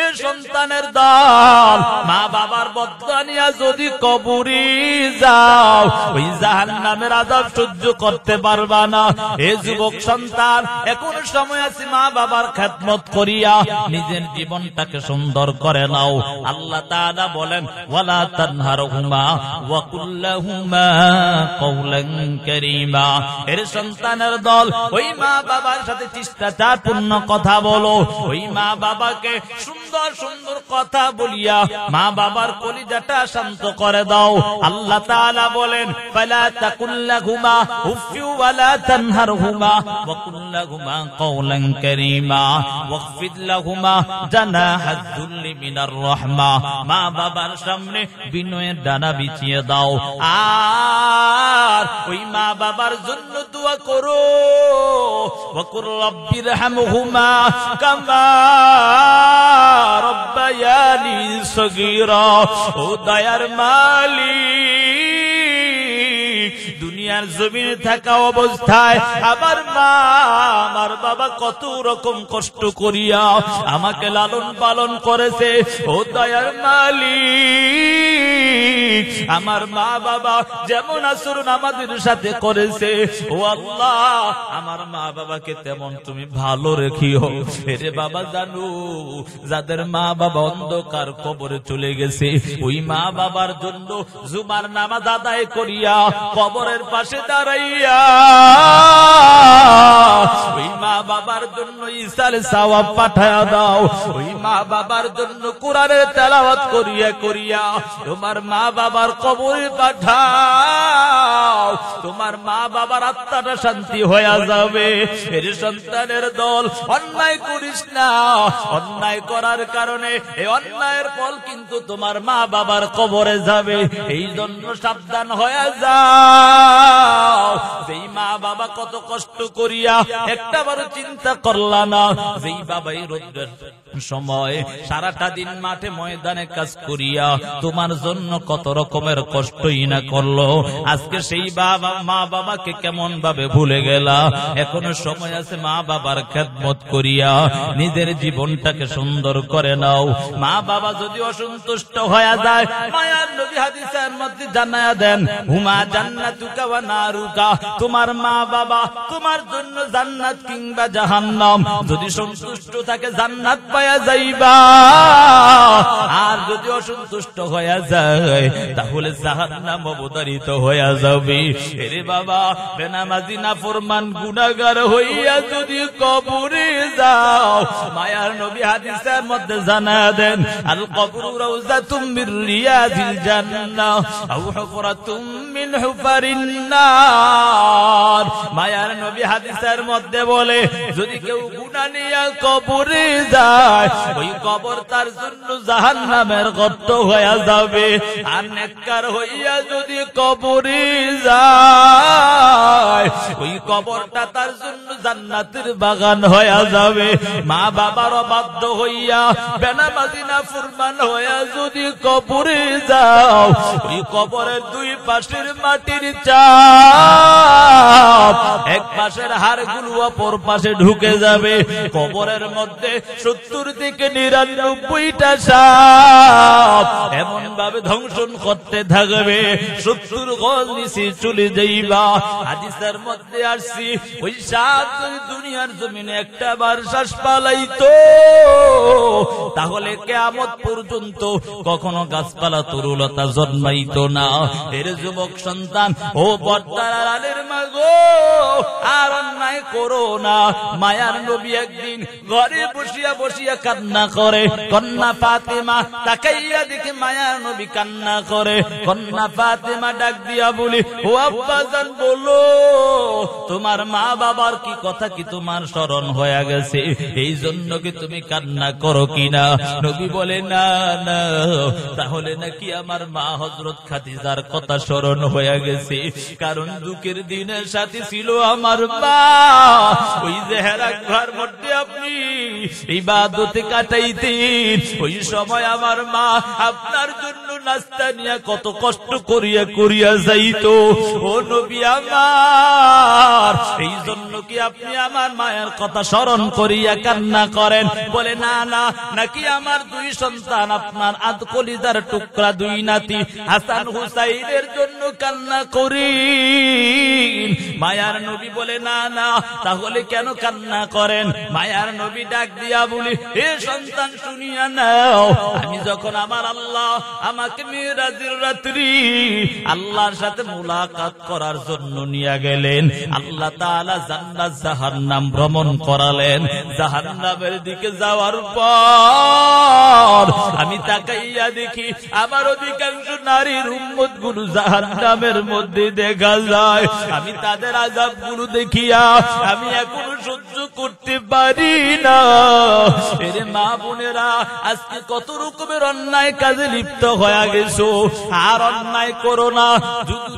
এ সন্তানের দল, মা বাবার বদলা নিয়া যদি কবরে যাও, ওই জাহান্নামের আযাব সহ্য করতে পারবা না। এ যুবক সন্তান, এখন সময় আছে মা বাবার খেদমত করিয়া নিজের জীবনটাকে সুন্দর করে নাও। আল্লাহ তাআলা বলেন, ওয়ালা তানহারহুমা ওয়া কুল লাহুমা কওলান কারীমা। এর সন্তানের দল, ওই মা বাবার সাথে শিষ্টাচারপূর্ণ কথা বলো। ওই মা বাবাকে সুন্দর সুন্দর কথা বলিয়া মা বাবার কলিজাটা শান্ত করে দাও। আল্লাহ তাআলা বলেন, ফালা তাকুল লাহুমা উফি ওয়ালা তানহারহুমা ওয়া কুল লাহুমা কওলান কারীমা ওয়াখফিদ লাহুমা জানাহাদ যুল্লি মিনার রাহমা। মা বাবার সামনে বিনয়ের ডানা বিছিয়ে দাও। আর ওই মা বাবার জন্য দোয়া করো, ওয়া কুর রাব্বিরহামহুমা কামা রব্বায়ানি সগীরা। ও দয়ার মালিক, দুনিয়ার জমিনে থাকা অবস্থায় আমার মা আমার বাবা কত রকম কষ্ট করিয়া আমাকে লালন পালন করেছে। ও দয়ার মালিক, আমার মা বাবা যেমন আচরণ আমাদের সাথে করেছে, ও আল্লাহ আমার মা বাবাকে তেমন তুমি ভালো রেখিও। এরে বাবা, জানো যাদের মা বাবা অন্ধকার কবরে চলে গেছে, ওই মা বাবার জন্য জুমার নামাজ আদায় করিয়া কবরের পাশে দাঁড়াইয়া ওই মা বাবার জন্য ইসার সওয়াব পাঠায়া দাও। ওই মা বাবার জন্য কোরআনের তেলাওয়াত করিয়া করিয়া তোমার মা বাবার কবরে পাঠাও। তোমার মা বাবার আত্মাটা শান্তি হয়ে যাবে। এর সন্তানের দল, অন্যায় করিস না। অন্যায় করার কারণে এই অন্যায়ের ফল কিন্তু তোমার মা বাবার কবরে যাবে। এই জন্য সাবধান হয়ে যাও। যেই মা বাবা কত কষ্ট করিয়া একটাবারও চিন্তা করলা না, যেই বাবাই রোদ্রের সময় সারাটা দিন মাঠে ময়দানে কাজ করিয়া তোমার জন্য কত রকমের কষ্টই না করলো, আজকে সেই বাবা মা বাবাকে কেমন ভাবে ভুলে গেলা। এখনো সময় আছে মা বাবার খেদমত করিয়া নিজের জীবনটাকে সুন্দর করে নাও। মা বাবা যদি অসন্তুষ্ট হয়ে যায়, মায়ার নবী হাদিসের মধ্যে জানায়া দেন, হুমা জান্নাতুকা ওয়া নারুকা। তোমার মা বাবা তোমার জন্য জান্নাত কিংবা জাহান্নাম। যদি সন্তুষ্ট থাকে জান্নাত পায়া যাইবা, আর যদি অসন্তুষ্ট হয়ে যায় তাহলে জাহান্নাম অবধারিত হয়ে যাবে। এরে বাবা, বেনামাজি নাফরমান গুনাহগার হইয়া যদি কবরে যাও, মায়ার নবী হাদিসের মধ্যে জানায়া দেন, আল কবরু রাউযাতুম মির রিয়াদিল জান্নাহ আও হুফরাতুম মিন হুফারিন নার। মায়ার নবী হাদিসের মধ্যে বলে, যদি কেউ গুনাহ নিয়ে কবরে যায়, ওই কবর তার জন্য জাহান্নামের গর্ত হয়ে যাবে। আর নেককার হইয়া যদি কবরে যায়, ওই কবরটা তার জন্য জান্নাতের বাগান হয়ে যাবে। মা বাবার অবাধ্য হইয়া বেনামাজি নাফরমান হইয়া যদি কবরে যাও, ওই কবরের দুই পাশের মাটির চাপ, এক পাশের হাড়গুলো অপর পাশে ঢুকে যাবে। কবরের মধ্যে 70 থেকে 99টা সাপ এমন ভাবে ধ্বংসন করতে থাকবে, 70 গজ নিচে চলে যাইবা। হাদিসের মধ্যে আসছি, ওই সাপ যদি দুনিয়ার জমিনে একটা বার শ্বাস পালাইতো, তাহলে কিয়ামত পর্যন্ত কখনো গাছপালা তরুলতা জন্মাইতো না। এর যুবক সন্তান, ও পর্দার আড়ালের মা গো, আর অন্যায় করো না। মায়ার নবী একদিন ঘরে বসিয়া বসিয়া কান্না করে। কন্যা ফাতেমা তাকাইয়া দেখে মায়ার নবী কান্না করে। কন্যা ফাতেমা ডাক দিয়া বলি, ও আব্বাজান বলো, তোমার মা বাবার কি কথা কি তোমার স্মরণ হয়ে গেছে? এই জন্য কি তুমি কান্না করো কিনা? নবী বলে, না না, তাহলে নাকি আমার মা হযরত খাদিজার কথা স্মরণ হয়ে গেছে। কারণ দুঃখের দিনের সাথে ছিল আমার মা। ওই যে হেরা ঘর মধ্যে আপনি ইবাদতে কাটাইতেন, ওই সময় আমার আমার মা আপনার জন্য নাস্তা নিয়ে কত কষ্ট করিয়া করিয়া যাইতো। ও নবী আমার, এই জন্য কি আপনি আমার মায়ের কথা স্মরণ করিয়া কান্না করেন? বলে না না, নাকি আমার দুই সন্তান আপনার আদকলিজার টুকরা দুই নাতি হাসান হুসাইনের জন্য কান্না করি? মায়ার নবী বলে না না, তাহলে কেন কান্না করেন? মায়ার নবী ডাক দিয়া বলি, হে সন্তান শুনিয়া নাও, আমি যখন আমার আল্লাহ আমাকে মিরাজের রাত্রি আল্লাহর সাথে মুলাকাত করার জন্য নিয়ে গেলেন, আল্লাহ তাআলা জান্নাত জাহান্নাম ভ্রমণ করালেন। জাহান্নামের দিকে যাওয়ার পর আমি তাকাইয়া দেখি আমার অধিকাংশ নারীর উম্মত গুলো জাহান্নামের মধ্যে দেখা যায়। আমি তাদের আযাব গুলো দেখিয়া আমি এখনো সহ্য করতে পারি না। এরে মা বোনেরা, আজকে কত রকমের অন্যায় কাজে লিপ্ত হয়ে গেছো, আর অন্যায় করো না।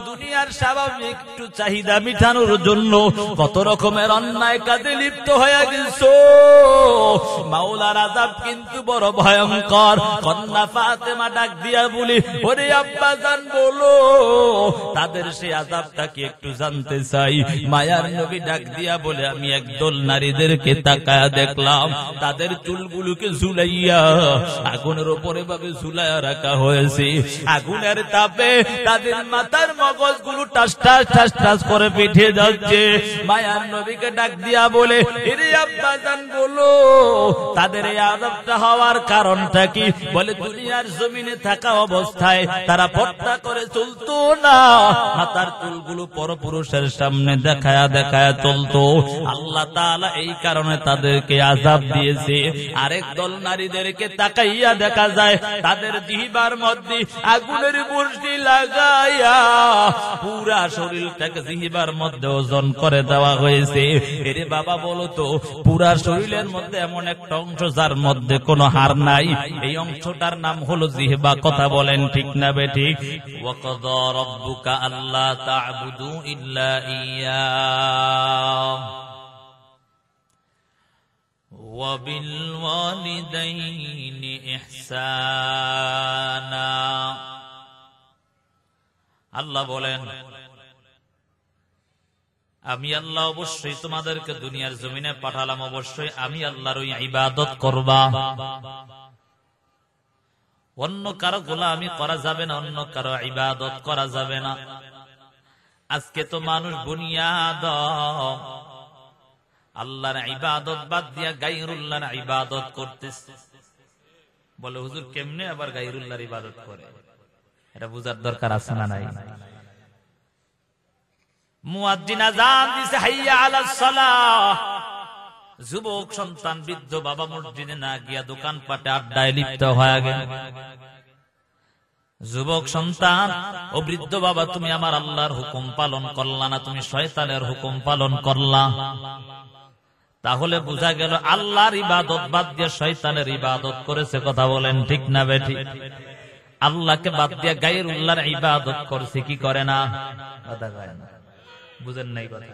দুনিয়ার স্বাভাবিক একটু চাহিদা মিটানোর জন্য কত রকমের অন্যায় কাজে লিপ্ত হয়ে গেছো। মাওলার আযাব কিন্তু বড় ভয়ঙ্কর। কন্যা ফাতেমা ডাক দিয়া বলি, ওরে আব্বা জান বলো, তাদের সেই আযাবটা কি একটু জানতে চাই। মায়ার নবী ডাক দিয়া বলে, আমি একদল নারীদেরকে তাকায়া দেখলাম, তাদের চুলগুলোকে ঝুলাইয়া আগুনের উপরে ভাবে ঝুলাইয়া রাখা হয়েছে। আগুনের তাপে তাদের মাথার মগজগুলো টাস টাস টাস টাস করে পিঠে যাচ্ছে। মায়ার নবীকে ডাক দিয়া বলে, এরে আব্বা জান বলো, তাদের এই আযাবটা হওয়ার কারণটা কি? বলে, দুনিয়ার জমিনে থাকা অবস্থায় তারা পর্দা করে চলতো না, মাথার চুলগুলো পরপুরুষের সামনে দেখায়া দেখায়া চলতো। আল্লাহ তাআলা এই কারণে তাদেরকে আযাব দিয়েছে। আরেক দল নারীদেরকে তাকাইয়া দেখা যায় তাদের জিহ্বার মধ্যে আগুনের বর্ষি লাগাইয়া পুরা শরীরটাকে জিহ্বার মধ্যে ওজন করে দেওয়া হয়েছে। এরে বাবা বলো তো, পুরা শরীরের মধ্যে এমন একটা অংশ যার মধ্যে কোনো হাড় নাই, এই অংশটার নাম হলো জিহ্বা। কথা বলেন ঠিক না বেঠিক? ওয়া কাযা রাব্বুকা আল্লা তা'বুদু ইল্লা ইয়্যা ওয়া বিল ওয়ালিদাইনি ইহসানা। আল্লাহ বলেন, আমি আল্লাহ অবশ্যই তোমাদেরকে দুনিয়ার জমিনে পাঠালাম, অবশ্যই আমি আল্লাহর ওই ইবাদত করবা। অন্য কারো গোলামি করা যাবে না, অন্য কারো ইবাদত করা যাবে না। আজকে তো মানুষ বুনিয়াদ আল্লাহর ইবাদত বাদ দিয়া গায়রুল্লাহর ইবাদত করতেছে। বলে, হুজুর কেমনে আবার গায়রুল্লাহর ইবাদত করে? এটা বুঝার দরকার আছে না নাই? মুয়াজ্জিন আযান দিছে, হাইয়া আলাস সালাহ। যুবক সন্তান বৃদ্ধ বাবা মসজিদে না গিয়া দোকানপাটে আড্ডায় লিপ্ত হয়ে গেল। যুবক সন্তান ও বৃদ্ধ বাবা, তুমি আমার আল্লাহর হুকুম পালন করলা না, তুমি শয়তানের হুকুম পালন করলা। তাহলে বোঝা গেল আল্লাহর ইবাদত বাদ দিয়ে শয়তানের ইবাদত করেছে। কথা বলেন ঠিক না বেঠিক? আল্লাহকে বাদ দিয়ে গায়রুল্লাহর ইবাদত করছে, কি করে না? কথা কয় না। বুঝেন নাই কথা?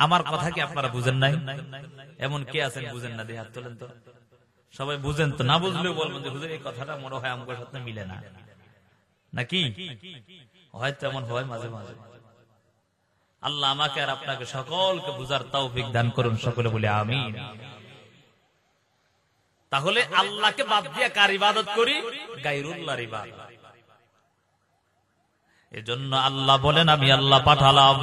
আমার কথা কি আপনারা বুঝেন নাই? এমন কে আছেন বুঝেন না? দিয়ে হাত তোলেন তো। সবাই বুঝেন তো? না বুঝলেও বলবেন যে হুজুর এই কথাটা মনে হয় আমার সাথে মিলে না, নাকি? হয়তো এমন হয় মাঝে মাঝে। আল্লাহ আমাকে আর আপনাকে সকলকে বুঝার তৌফিক দান করুন, সকলে বলে আমিন। তাহলে আল্লাহকে বাদ দিয়ে কার ইবাদত করি? গায়রুল্লাহর ইবাদত। এজন্য আল্লাহ বলেন, আমি আল্লাহ পাঠালাম,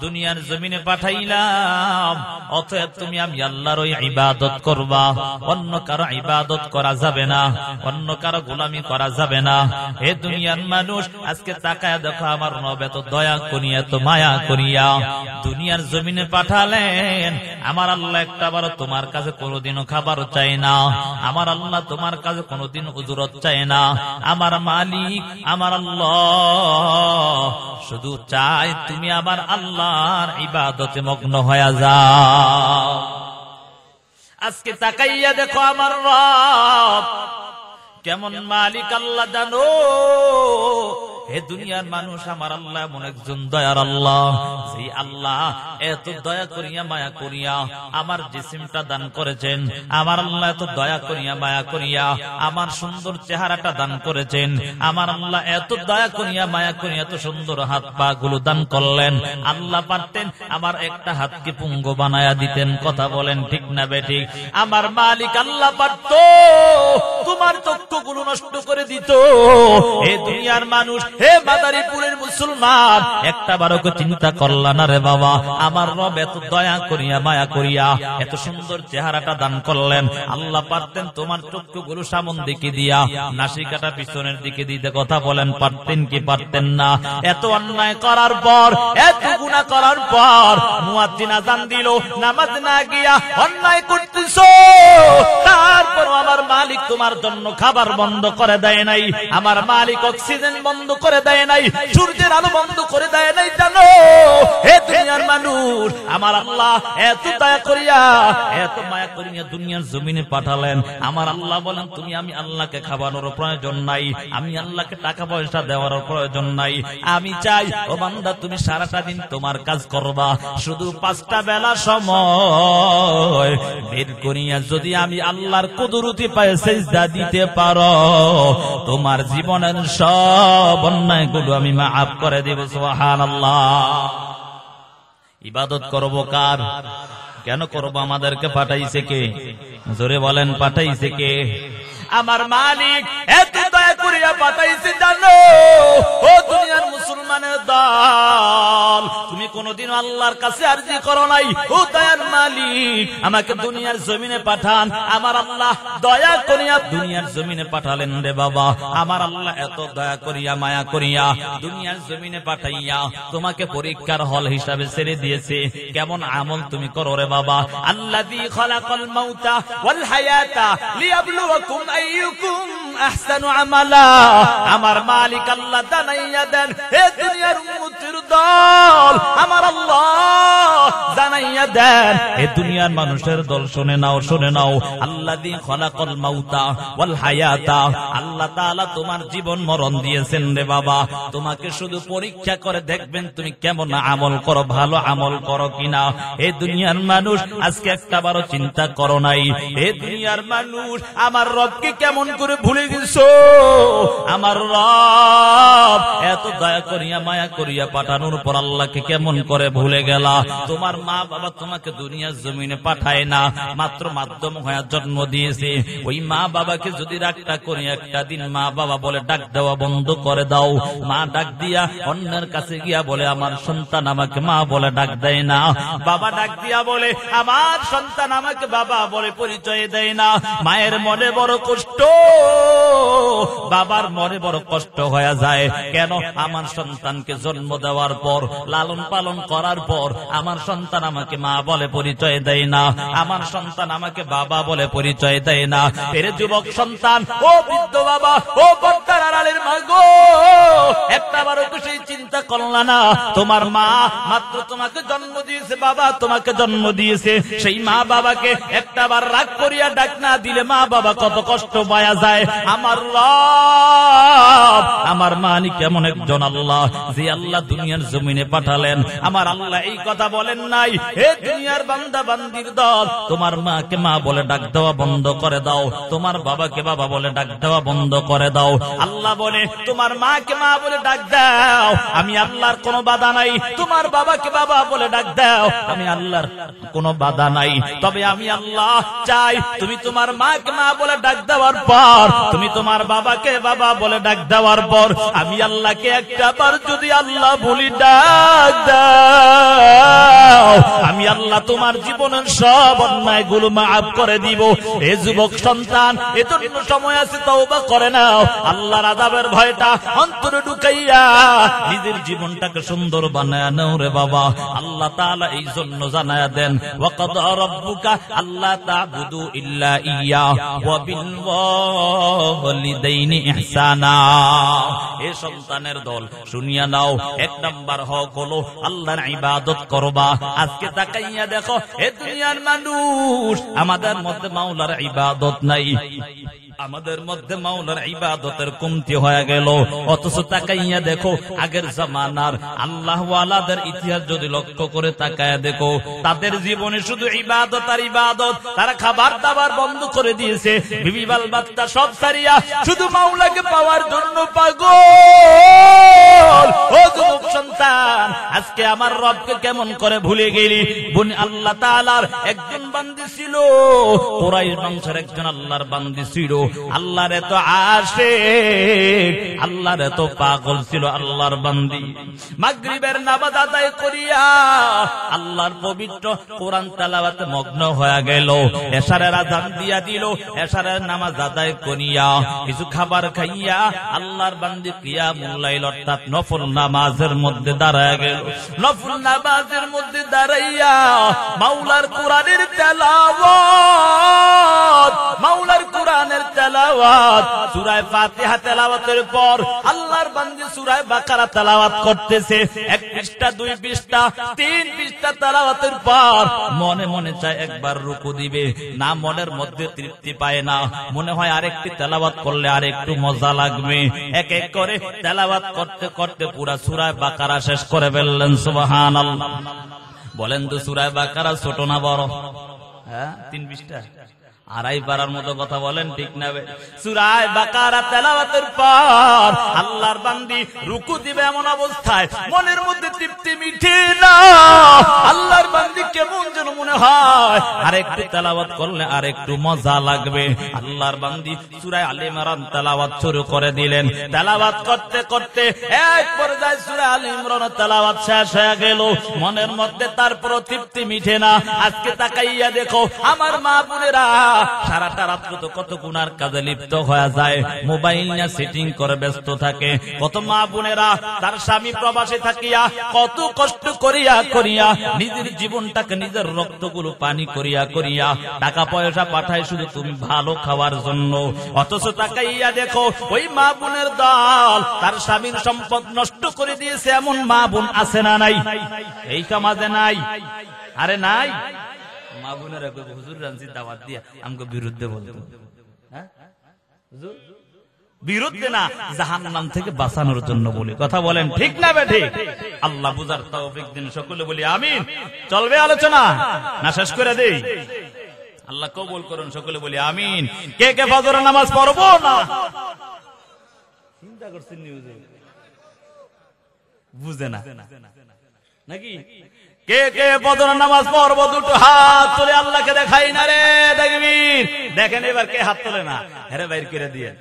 দুনিয়ার জমিনে পাঠাইলাম, অতএব তুমি আমি আল্লাহর ওই ইবাদত করবা। অন্য কারো ইবাদত করা যাবে না, অন্য কারো গোলামি করা যাবে না। হে দুনিয়ার মানুষ, আজকে তাকায় দেখো আমার নবী এত দয়া করিয়া, এত মায়া করিয়া দুনিয়ার জমিনে পাঠালেন। আমার আল্লাহ একটা বারো তোমার কাছে কোনোদিনও খাবার চাই না, আমার আল্লাহ তোমার কাছে কোনোদিন উজরত চাই না। আমার মালিক আমার আল্লাহ শুধু চাই তুমি আমার আল্লাহর ইবাদতে মগ্ন হয়ে যাও। আজকে তাকাইয়া দেখো আমার রব কেমন মালিক আল্লাহ জানো। হে দুনিয়ার মানুষ, আমার আল্লাহ এমন একজন দয়ার আল্লাহ, সেই আল্লাহ এত দয়া করিয়া মায়া করিয়া আমার জিসিমটা দান করেছেন। আমার আল্লাহ এত দয়া করিয়া মায়া করিয়া আমার সুন্দর চেহারাটা দান করেছেন। আমার আল্লাহ এত দয়া করিয়া মায়া করিয়া এত সুন্দর হাত পা গুলো দান করলেন। আল্লাহ পারতেন আমার একটা হাতকে পুঙ্গ বানায়া দিতেন। কথা বলেন ঠিক না বেঠিক? আমার মালিক আল্লাহ পারত তোমার চক্ষুগুলো নষ্ট করে দিত। হে দুনিয়ার মানুষ, হে মাদারীপুরের মুসলমান, একটা বারও চিন্তা করলা না রে বাবা? আমার রব এত দয়া করিয়া মায়া করিয়া এত সুন্দর চেহারাটা দান করলেন। আল্লাহ পারতেন তোমার চক্ষুগুলো সামন দিকে দিয়া নাসিকাটা পিছনের দিকে দিতে। কথা বলেন পারতেন কি পারতেন না? এত অন্যায় করার পর, এত গুনাহ করার পর মুয়াজ্জিন আযান দিল, নামাজ না গিয়া অন্যায় করতেছো, তারপর আমার মালিক তোমার জন্য খাবার বন্ধ করে দেয় নাই, আমার মালিক অক্সিজেন বন্ধ করে দেয় নাই, সূর্যের আলো বন্ধ করে দেয় নাই। জানো হে দুনিয়ার মানুষ, আমার আল্লাহ এত দয়া করিয়া এত মায়া করিয়া দুনিয়ার জমিনে পাঠালেন। আমার আল্লাহ বলেন তুমি আমি আল্লাহকে খাওয়ানোর প্রয়োজন নাই, আমি আল্লাহকে টাকা পয়সা দেওয়ার প্রয়োজন নাই। আমি চাই ও বান্দা তুমি সারাটা দিন তোমার কাজ করবা, শুধু 5টা বেলা সময় বের করিয়া যদি আমি আল্লাহর কুদরতি পায়ে সিজদা দিতে পারো, তোমার জীবনের সব অন্যায়গুলো আমি মাফ করে দেব। সুবহানাল্লাহ। ইবাদত করব কার? কেন করব? আমাদেরকে পাঠাইছে কে? জোরে বলেন পাঠাইছে কে? আমার মালিক এত দয়া করিয়া পাঠাইছে। জানো ও দুনিয়ার মুসলমানের দল, তুমি কোনদিন আল্লাহর কাছে আরজি করো নাই ও দয়ার মালিক আমাকে দুনিয়ার জমিনে পাঠান। আমার আল্লাহ দয়া করিয়া দুনিয়ার জমিনে পাঠালেন রে বাবা। আমার আল্লাহ এত দয়া করিয়া মায়া করিয়া দুনিয়ার জমিনে পাঠাইয়া তোমাকে পরীক্ষার হল হিসাবে ছেড়ে দিয়েছে। কেমন আমল তুমি করো রে বাবা? আল্লাযী খালাকাল মাউতা ওয়াল হায়াতা লিয়াবলুয়াকুম আইয়ুকুম আহসানু আমালা। আমার মালিক আল্লাহ জানাইয়া দেন, হে দুনিয়ার উম্মতের দল, আমার আল্লাহ জানাইয়া দেন, হে দুনিয়ার মানুষের দল, শুনে নাও শুনে নাও। আল্লাযী খালাকাল মাউতা ওয়াল হায়াতা, আল্লাহ তাআলা তোমার জীবন মরণ দিয়েছেন রে বাবা, তোমাকে শুধু পরীক্ষা করে দেখবেন তুমি কেমন আমল করো, ভালো আমল করো কিনা। হে দুনিয়ার মানুষ, আজকে একটাবারও চিন্তা করো নাই? হে দুনিয়ার মানুষ, আমার রবকে কেমন করে ভুলে গেছো? আমার রব এত দয়া করিয়া মায়া করিয়া পাঠানোর পর আল্লাহকে কেমন করে ভুলে গেলা? তোমার মা বাবা তোমাকে দুনিয়ার জমিনে পাঠায় না, মাত্র মাধ্যম হয়ে জন্ম দিয়েছে। ওই মা বাবাকে যদি রাগটা করে একটা দিন মা বাবা বলে ডাক দেওয়া বন্ধ করে দাও, মা ডাক দিয়া অন্যের কাছে গিয়া বলে আমার সন্তান আমাকে মা বলে ডাক দেয় না, বাবা ডাক দিয়া বলে আমার সন্তান আমাকে বাবা বলে পরিচয় দেয় না, মায়ের মনে বড় কষ্ট, বাবার মনে বড় কষ্ট হয়ে যায়। কেন? আমার সন্তানকে জন্ম দেওয়ার পর, লালন পালন করার পর আমার সন্তান আমাকে মা বলে পরিচয় দেয় না, আমার সন্তান আমাকে বাবা বলে পরিচয় দেয় না। এর যুবক সন্তান, ও বৃদ্ধ বাবা, ও পর্দার আড়ালের মা গো, একটাবারও তো সেই চিন্তা করলা না? তোমার মা মাত্র তোমাকে জন্ম দিয়েছে, বাবা তোমাকে জন্ম দিয়েছে, সেই মা বাবাকে একটাবার রাগ করিয়া ডাক না দিলে মা বাবা কত কষ্ট পাওয়া যায়। আমার রব, আমার মালিক এমন একজন আল্লাহ, যে আল্লাহ দুনিয়ার জমিনে পাঠালেন। আমার আল্লাহ এই কথা বলেন নাই, হে দুনিয়ার বান্দা বান্দির দল, তোমার মাকে মা বলে ডাক দেওয়া বন্ধ করে দাও, তোমার বাবাকে বাবা বলে ডাক দেওয়া বন্ধ করে দাও। আল্লাহ বলে তোমার মাকে মা বলে ডাক দাও, আমি আল্লাহর কোনো বাধা নাই। তোমার বাবাকে বাবা বলে ডাক দাও, আমি আল্লাহর কোনো বাধা নাই। তবে আমি আল্লাহ চাই তুমি তোমার মাকে মা বলে ডাক দেওয়ার পর, তুমি তোমার বাবাকে বাবা বলে ডাক দেওয়ার পর, আমি আল্লাহকে একটা বার যদি আল্লাহ বলি ডাক দাও, আমি আল্লাহ তোমার জীবনের সব অন্যায়গুলো মাফ করে দিব। এ যুবক সন্তান, এজন্য সময় আছে, তওবা করে নাও। আল্লাহর আযাবের ভয়টা অন্তরে ঢুকাইয়া নিজের জীবনটাকে সুন্দর বানায় নাও রে বাবা। আল্লাহ তাআলা এই জন্য জানায়া দেন, ওয়াকাদা রাব্বুকা আল্লা তা'বুদু ইল্লা ইয়্যা ওয়া বিল ওয়ালিদাইনি ইহসানা। এ সন্তানের দল, শুনিয়া নাও, 1 নাম্বার হক হলো আল্লাহর ইবাদত করবা। আজকে তাকাইয়া দেখো, এ দুনিয়ার মানুষ, আমাদের মধ্যে মাওলার ইবাদত নাই। আমাদের মধ্যে মাওলার ইবাদতের কমতি হয়ে গেল। অথচ তাকাইয়া দেখো আগের জামানার আল্লাহ ওয়ালাদের ইতিহাস যদি লক্ষ্য করে তাকায়া দেখো, তাদের জীবনে শুধু ইবাদত আর ইবাদত। তারা খাবার দাবার বন্ধ করে দিয়েছে, বিবি বাল বাচ্চা সব ছাড়িয়া শুধু মাওলাকে পাওয়ার জন্য পাগল। ও যুবক সন্তান, আজকে আমার রবকে কেমন করে ভুলে গেলি? আল্লাহ তাআলার একজন বান্দি ছিল, কুরাইশ বংশের একজন আল্লাহর বান্দি ছিল। আল্লাহর এত আশিক, আল্লাহর এত পাগল ছিল আল্লাহর বান্দি। মাগরিবের নামাজ আদায় করিয়া আল্লাহর পবিত্র কোরআন তেলাওয়াতে মগ্ন হয়ে গেল। এশারের আযান দিয়া দিল, এশারের নামাজ আদায় করিয়া কিছু খাবার খাইয়া আল্লাহর বান্দি কিয়ামুল লাইল অর্থাৎ নফল নামাজের মধ্যে দাঁড়ায় গেল। নফল নামাজের মধ্যে দাঁড়াইয়া মাওলার কোরআনের তেলাওয়াত, মাওলার কোরআনের তেলাওয়াত, সূরা ফাতিহা তেলাওয়াতের পর আল্লাহর বান্দি সূরা বাকারা তেলাওয়াত করতেছে। 1 পৃষ্ঠা, 2 পৃষ্ঠা, 3 পৃষ্ঠা তেলাওয়াতের পর মনে মনে চায় একবার রুকু দিবে, না মনের মধ্যে তৃপ্তি পায় না, মনে হয় আরেকটি তেলাওয়াত করলে আরেকটু মজা লাগবে। এক এক করে তেলাওয়াত করতে করতে পুরা সূরা বাকারা শেষ করে ফেললেন। সুবহানাল্লাহ। বলেন তো সূরা বাকারা ছোট না বড়? হ্যাঁ, 3 পৃষ্ঠা, 2.5 পারার মতো কথা বলেন, ঠিক না? সূরা বাকারা তেলাওয়াতের পর আল্লাহর বান্দি রুকু দিবে, এমন অবস্থায় মনের মধ্যে তৃপ্তি মিটে না। আল্লাহর বান্দি কেমন যেন মনে হয় আরেকটু তেলাওয়াত করলে আরেকটু মজা লাগবে। আল্লাহর বান্দি সূরা আলে ইমরান তেলাওয়াত শুরু করে দিলেন। তেলাওয়াত করতে করতে এক পর্যায়ে সূরা আলে ইমরান তেলাওয়াত শেষ হয়ে গেল। মনের মধ্যে তারপর তৃপ্তি মিটে না। আজকে তাকাইয়া দেখো আমার মা বোনেরা সারাটা রাত্র তো কত গুনার কাজে লিপ্ত হয়ে যায়, মোবাইল নিয়ে সেটিং করে ব্যস্ত থাকে। কত মা বোনেরা তার স্বামী প্রবাসে থাকিয়া কত কষ্ট করিয়া করিয়া নিজের জীবনটাকে, নিজের রক্তগুলো পানি করিয়া করিয়া টাকা পয়সা পাঠায় শুধু তুমি ভালো খাওয়ার জন্য। অথচ তাকাইয়া দেখো ওই মা বোনের দল তার স্বামীর সম্পদ নষ্ট করে দিয়েছে। এমন মা বোন আছে না নাই? এই সমাজে নাই? আরে নাই? মা বোনেরা হুজুর রানছি দাওয়াত দিয়া আমাকে বিরুদ্ধে বলতো। হ্যাঁ হুজুর, বিরুদ্ধে না, জাহান্নাম থেকে বাঁচানোর জন্য বলি। কথা বলেন, ঠিক না বেঠিক? আল্লাহ বুঝার তৌফিক দিন। সকলে বলি আমিন। চলবে আলোচনা না শেষ করে দেই? আল্লাহ কবুল করুন। সকলে বলি আমিন। কে কে ফজরের নামাজ পড়বো না? চিন্তা করছেন নিউজে বুঝে না নাকি? কে কে ফজরের নামাজ পড়বো? দুটো হাত তুলে আল্লাহকে দেখাই না রে দেখবীর। দেখেন এবার কে হাত তোলে না, হেরে বাইর করে দিয়ে।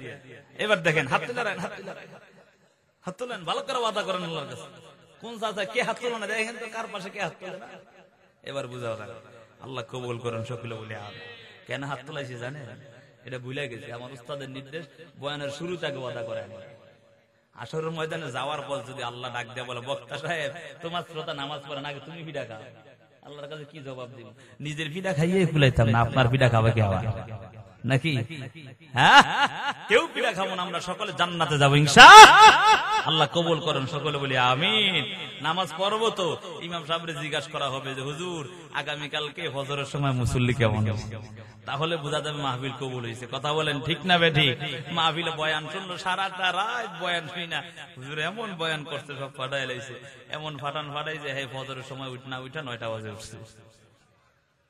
এবার দেখেন হাত তুলেন, হাত তুলেন, হাত তুলেন, ভালো করে ওয়াদা করেন আল্লাহর কাছে। কোন চাচা কে হাত তোলে না? দেখেন তো কার পাশে কে হাত তোলে না। এবার বুঝাও না। আল্লাহ কবুল করেন। সকলে বলি আমিন। কেন হাত তোলাইছি জানেন? এটা ভুলে গেছি। আমার উস্তাদের নির্দেশ, বয়ানের শুরুতে আগে ওয়াদা করেন। আসরের ময়দানে যাওয়ার পর যদি আল্লাহ ডাক দেয়া বলে, বক্তা সাহেব তোমার শ্রোতা নামাজ পড়ে না, আগে তুমি পিঠা খাও, আল্লাহর কাছে কি জবাব দিব? নিজের পিঠা খাইয়ে কুলাইতাম না, আপনার পিঠা খাবে কে আবার নাকি? হ্যাঁ, কেউ পিঠা খাবো না, আমরা সকলে জান্নাতে যাবো ইনশাআল্লাহ। আল্লাহ কবুল করেন। সকলে বলি আমিন। নামাজ পড়বো তো ইমাম সাহেবরে জিজ্ঞাসা করা হবে যে হুজুর আগামীকালকে ফজরের সময় মুসল্লি কেমন? তাহলে বোঝা যাবে মাহফিল কবুল হয়েছে। কথা বলেন, ঠিক না বেঠিক? মাহফিলে বয়ান শুনলো, সারাটা রাত বয়ান শুই না, হুজুর এমন বয়ান করছে, সব ফাটাই লাইছে, এমন ফাটান ফাটাই যে হ্যাঁ ফজরের সময় উঠ না উঠা 9টা বাজে উঠছে।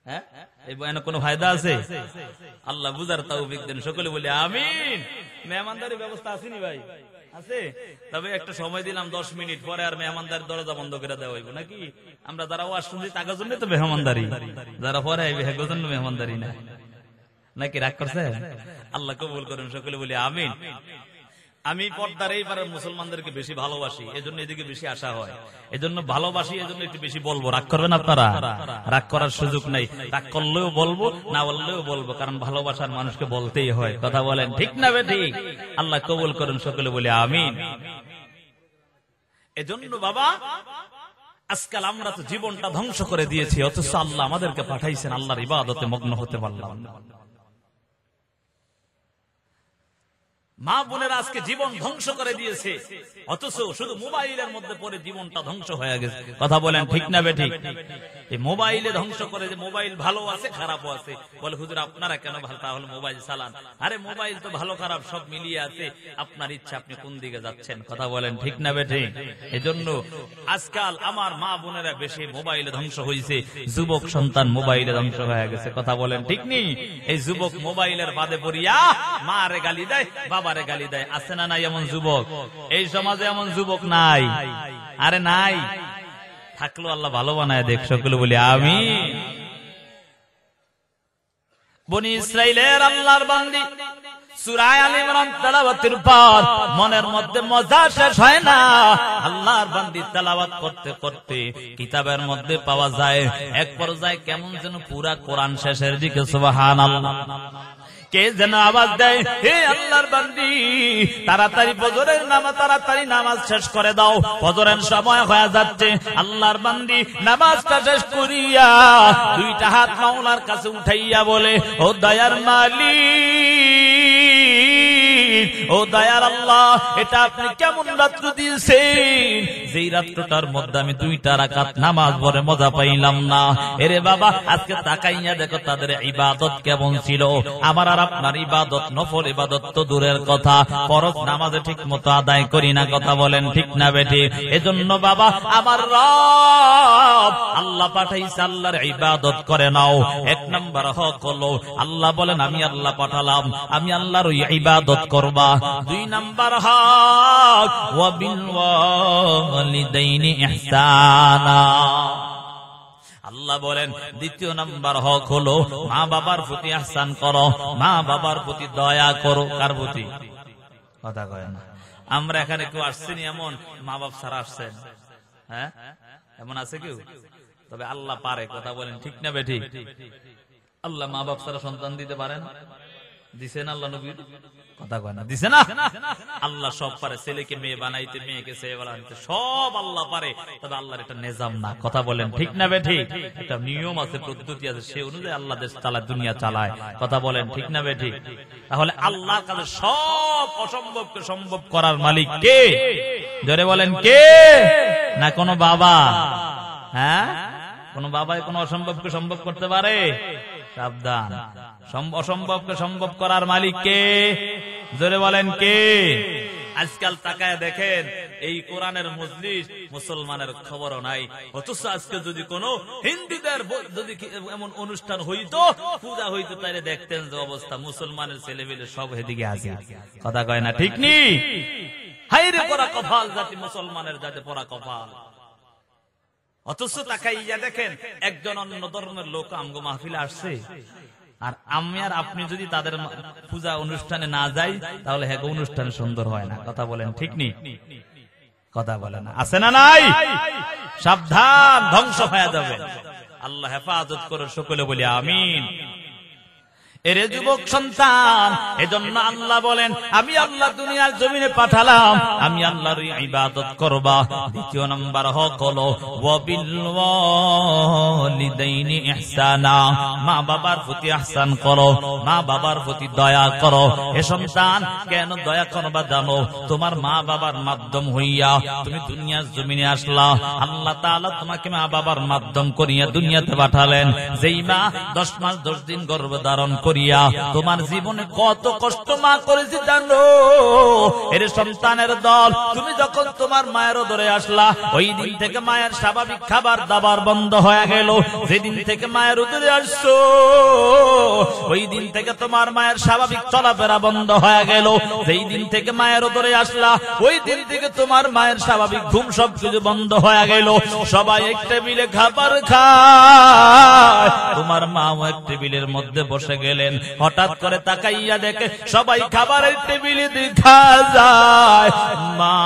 হ্যাঁ, এই বয়ানে কোনো ফায়দা আছে? আল্লাহ বুঝার তৌফিক দেন। সকলে বলি আমিন। মেহমানদারির ব্যবস্থা আসেনি ভাই? আছে। তবে একটা সময় দিলাম 10 মিনিট, পরে আর মেহমানদারির দরজা বন্ধ করে দেওয়া হইব নাকি? আমরা যারা ওয়াজ শুনছি তাদের জন্য তো মেহমানদারি, যারা পরে আইবে হেগোর জন্য মেহমানদারি না নাকি? রাগ করছে? আল্লাহ কবুল করেন। সকলে বলি আমিন। আমি পর্দার এই পাড়ার মুসলমানদেরকে বেশি ভালোবাসি, এজন্য এদিকে বেশি আশা হয়, এজন্য ভালোবাসি, এজন্য একটু বেশি বলবো। রাগ করবেন আপনারা? রাগ করার সুযোগ নাই। রাগ করলেও বলবো, না বললেও বলবো, কারণ ভালোবাসার মানুষকে বলতেই হয়। কথা বলেন, ঠিক না বেঠিক? আল্লাহ কবুল করেন। সকলে বলি আমিন। এজন্য বাবা আজকাল আমরা তো জীবনটা ধ্বংস করে দিয়েছি, অথচ আল্লাহ আমাদেরকে পাঠাইছেন আল্লাহর ইবাদতে মগ্ন হতে পারলাম না। মা বোনেরা আজকে জীবন ধ্বংস করে দিয়েছে, অথচ শুধু মোবাইলের মধ্যে পড়ে জীবনটা ধ্বংস হয়ে গেছে। কথা বলেন ঠিক না বেঠিক? এই মোবাইলে ধ্বংস করে, যে মোবাইল ভালো আছে খারাপও আছে। বলে হুজুর আপনারা কেন ভালো, তাহলে মোবাইল চালান। আরে মোবাইল তো ভালো খারাপ সব মিলিয়ে আছে, আপনার ইচ্ছা আপনি কোন দিকে যাচ্ছেন। কথা বলেন ঠিক না বেঠিক? এজন্য আজকাল আমার মা বোনেরা বেশি মোবাইলে ধ্বংস হয়েছে, যুবক সন্তান মোবাইলে ধ্বংস হয়ে গেছে। কথা বলেন ঠিক নেই? এই যুবক মোবাইলের বাদে পড়িয়া মারে গালি দেয়, বাবারে গালি দেয়। আছে না নাই এমন যুবক? এই সমাজে এমন যুবক নাই? আরে নাই, থাকলো আল্লাহ ভালো বানায় দেখ। সকলে বলি আমিন। বনি ইসরাইলের আল্লাহর বান্দি সূরা আলে ইমরান তেলাওয়াতের পর মনের মধ্যে মজা শেষ হয় না। আল্লাহর বান্দি তেলাওয়াত করতে করতে কিতাবের মধ্যে পাওয়া যায় এক পর্যায়ে কেমন যেন পুরা কোরআন শেষের দিকে সুবহানাল্লাহ কে যেন আওয়াজ দেয়, হে আল্লাহর বান্দি তাড়াতাড়ি ফজরের নামাজ, তাড়াতাড়ি নামাজ শেষ করে দাও, ফজরের সময় হয়ে যাচ্ছে। আল্লাহর বান্দি নামাজটা শেষ করিয়া দুইটা হাত মাওলার কাছে উঠাইয়া বলে, ও দয়ার মালিক, ও দয়ার আল্লাহ, এটা আপনি কেমন রাত্র দিয়েছেন, যেই রাত্রটার মধ্যে আমি দুইটা রাকাত নামাজ পড়ে মজা পাইলাম না। এরে বাবা, আজকে তাকাইয়া দেখো তাদের ইবাদত কেমন ছিল। আমার আর আপনার ইবাদত, নফল ইবাদত তো দূরের কথা, ফরজ নামাজে ঠিক মতো আদায় করি না। কথা বলেন ঠিক না বেঠি? এজন্য বাবা আমার রব আল্লাহ পাঠাইছে, আল্লাহর ইবাদত করে নাও। এক নাম্বার হক হলো আল্লাহ বলেন আমি আল্লাহ পাঠালাম, আমি আল্লাহর ইবাদত করবা। দুই নাম্বার হক ওয়া বিল ওয়ালিদাইনি ইহসানা। আল্লাহ বলেন দ্বিতীয় নাম্বার হক হলো মা বাবার প্রতি ইহসান করো, মা বাবার প্রতি দয়া করো। কার প্রতি? কথা কয় না। আমরা এখানে কেউ আসছেন এমন মা বাপ ছাড়া আসছেন? হ্যাঁ, এমন আছে কেউ? তবে আল্লাহ পারে। কথা বলেন ঠিক না বেঠিক? আল্লাহ মা বাপ ছাড়া সন্তান দিতে পারেন? দিছেন আল্লাহ নবীর? কথা কয় না, দিছে না? আল্লাহ সব পারে, ছেলেকে মেয়ে বানাইতে, মেয়েকে ছেলে বানাইতে সব আল্লাহ পারে। তবে আল্লাহর এটা নিজাম না। কথা বলেন ঠিক না বেঠিক? একটা নিয়ম আছে, পদ্ধতি আছে, সে অনুযায়ী আল্লাহ দেশ চালায়, দুনিয়া চালায়। কথা বলেন ঠিক না বেঠিক? তাহলে আল্লাহর কাছে সব অসম্ভবকে সম্ভব করার মালিক কে? জোরে বলেন কে? না কোন বাবা? হ্যাঁ, কোন বাবাই কোন অসম্ভবকে সম্ভব করতে পারে? সাবধান, অসম্ভবকে সম্ভব করার মালিক কে? জোরে বলেন কে? আজকাল তাকায় দেখেন এই কোরআনের মজলিস, মুসলমানের খবরও নাই। অথচ আজকে যদি কোন হিন্দুদের যদি এমন অনুষ্ঠান হইতো, পূজা হইতো, তাইলে দেখতেন যে অবস্থা, মুসলমানের ছেলেমেয়ে সব এদিকে আছে। কথা কয় না ঠিক নি? হাইরে পড়া কপাল জাতি, মুসলমানের জাতি পড়া কপাল। অথচ তাকাইয়া দেখেন একজন অন্য ধর্মের লোক আমগো মাহফিলে আসছে, আর আমি আর আপনি যদি তাদের পূজা অনুষ্ঠানে না যাই, তাহলে হ্যাঁ অনুষ্ঠান সুন্দর হয় না। কথা বলেন ঠিক নি? কথা বলে না, আছে না নাই? সাবধান, ধ্বংস হয়ে যাবে। আল্লাহ হেফাজত করে, সকলে বলি আমিন। এরে যুবক সন্তান, এজন্য আল্লাহ বলেন আমি আল্লাহ দুনিয়ার জমিনে পাঠালাম, আমি আল্লাহর ইবাদত করবা। দ্বিতীয় নাম্বার হক হলো ওয়া বিল ওয়ালিদাইনি ইহসানা, মা বাবার প্রতি ইহসান করো, মা বাবার প্রতি দয়া করো। এ সন্তান, কেন দয়া করবা জানো? তোমার মা বাবার মাধ্যম হইয়া তুমি দুনিয়ার জমিনে আসলা। আল্লাহ তাআলা তোমাকে মা বাবার মাধ্যম করিয়া দুনিয়াতে পাঠালেন। যেই মা 10 মাস 10 দিন গর্ভধারণ করিয়া তোমার জীবনে কত কষ্ট মা করেছে জানো? এর সন্তানের দল, তুমি যখন তোমার মায়ের উদরে আসলা, ওই দিন থেকে মায়ের স্বাভাবিক খাবার দাবার বন্ধ হয়ে গেল। যেদিন থেকে মায়ের উদরে আসছো, ওই দিন থেকে তোমার মায়ের স্বাভাবিক চলাফেরা বন্ধ হয়ে গেল। যেই দিন থেকে মায়ের উদরে আসলা, ওই দিন থেকে তোমার মায়ের স্বাভাবিক ঘুম সবকিছু বন্ধ হয়ে গেল। সবাই এক টেবিলে খাবার খায়, তোমার মাও এক টেবিলের মধ্যে বসে গেলেন। হঠাৎ করে তাকাইয়া দেখে সবাই খাবারের টেবিলে দেখা যায়, মা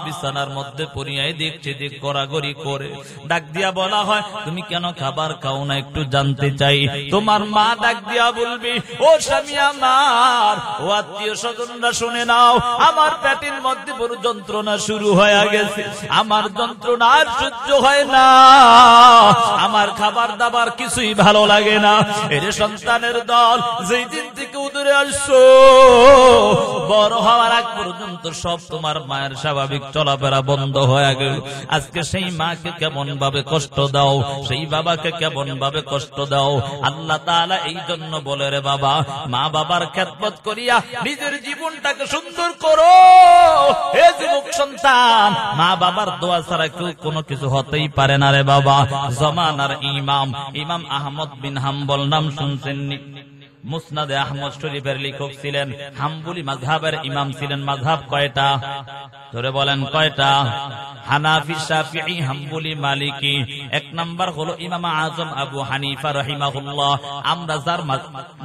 বিছানার মধ্যে পড়িয়াই দেখছে, দেখ গড়াগড়ি করে। ডাক দিয়া বলা হয়, তুমি কেন খাবার খাও না, একটু জানতে চাই। তোমার মা ডাক দিয়া বলবি, ও স্বামী আমার, ও আত্মীয় স্বজনরা শুনে নাও, আমার পেটের মধ্যে বড় যন্ত্রণা শুরু হয়ে গেছে, আমার যন্ত্রণা আর সহ্য হয় না, আমার খাবার দাবার কিছুই ভালো লাগে না। এর সন্তানের দল, যেই দিন থেকে উদরে আসছো, বড় হওয়ার আগ পর্যন্ত সব তোমার মায়ের স্বাভাবিক চলাফেরা বন্ধ হয়ে গেল। আজকে সেই মাকে কেমন ভাবে কষ্ট দাও, সেই বাবাকে কেমন ভাবে কষ্ট দাও। আল্লাহ তাআলা এই জন্য বলে, রে বাবা, মা বাবার খেদমত করিয়া নিজের জীবনটাকে সুন্দর করো। হে যুবক সন্তান, মা বাবার দোয়া ছাড়া কেউ কোনো কিছু হতেই পারে না রে বাবা। জমানার ইমাম আহমদ বিন হাম্বল নাম শুনছেননি? মুসনাদে আহমদ শরীফের লেখক ছিলেন, হাম্বলি মাযহাবের ইমাম ছিলেন। মাযহাব কয়টা? ধরে বলেন কয়টা? হানাফি, শাফিঈ, হাম্বলি, মালিকি। এক নাম্বার হলো ইমাম আজম আবু হানিফা রাহিমাহুল্লাহ। আমরা যার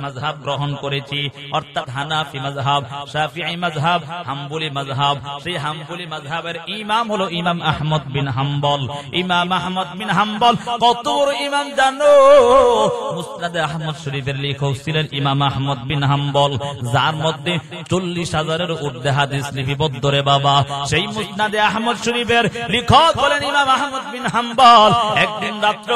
মাযহাব গ্রহণ করেছি, অর্থাৎ হানাফি মাযহাব, শাফিঈ মাযহাব, হাম্বলি মাযহাব, সেই হাম্বলি মাযহাবের ইমাম হলো ইমাম আহমদ বিন হাম্বল। ইমাম আহমদ বিন হাম্বল কত বড় ইমাম জানো? মুসনাদে আহমদ শরীফের লেখক ছিলেন ইমাম আহমদ বিন হাম্বল, যার মধ্যে 40,000-এর ঊর্ধ্বে হাদিস লিপিবদ্ধ রে বাবা। সেই মুসনাদে আহমদ শরীফের লেখক হলেন ইমাম আহমদ বিন হাম্বল। একদিন রাত্র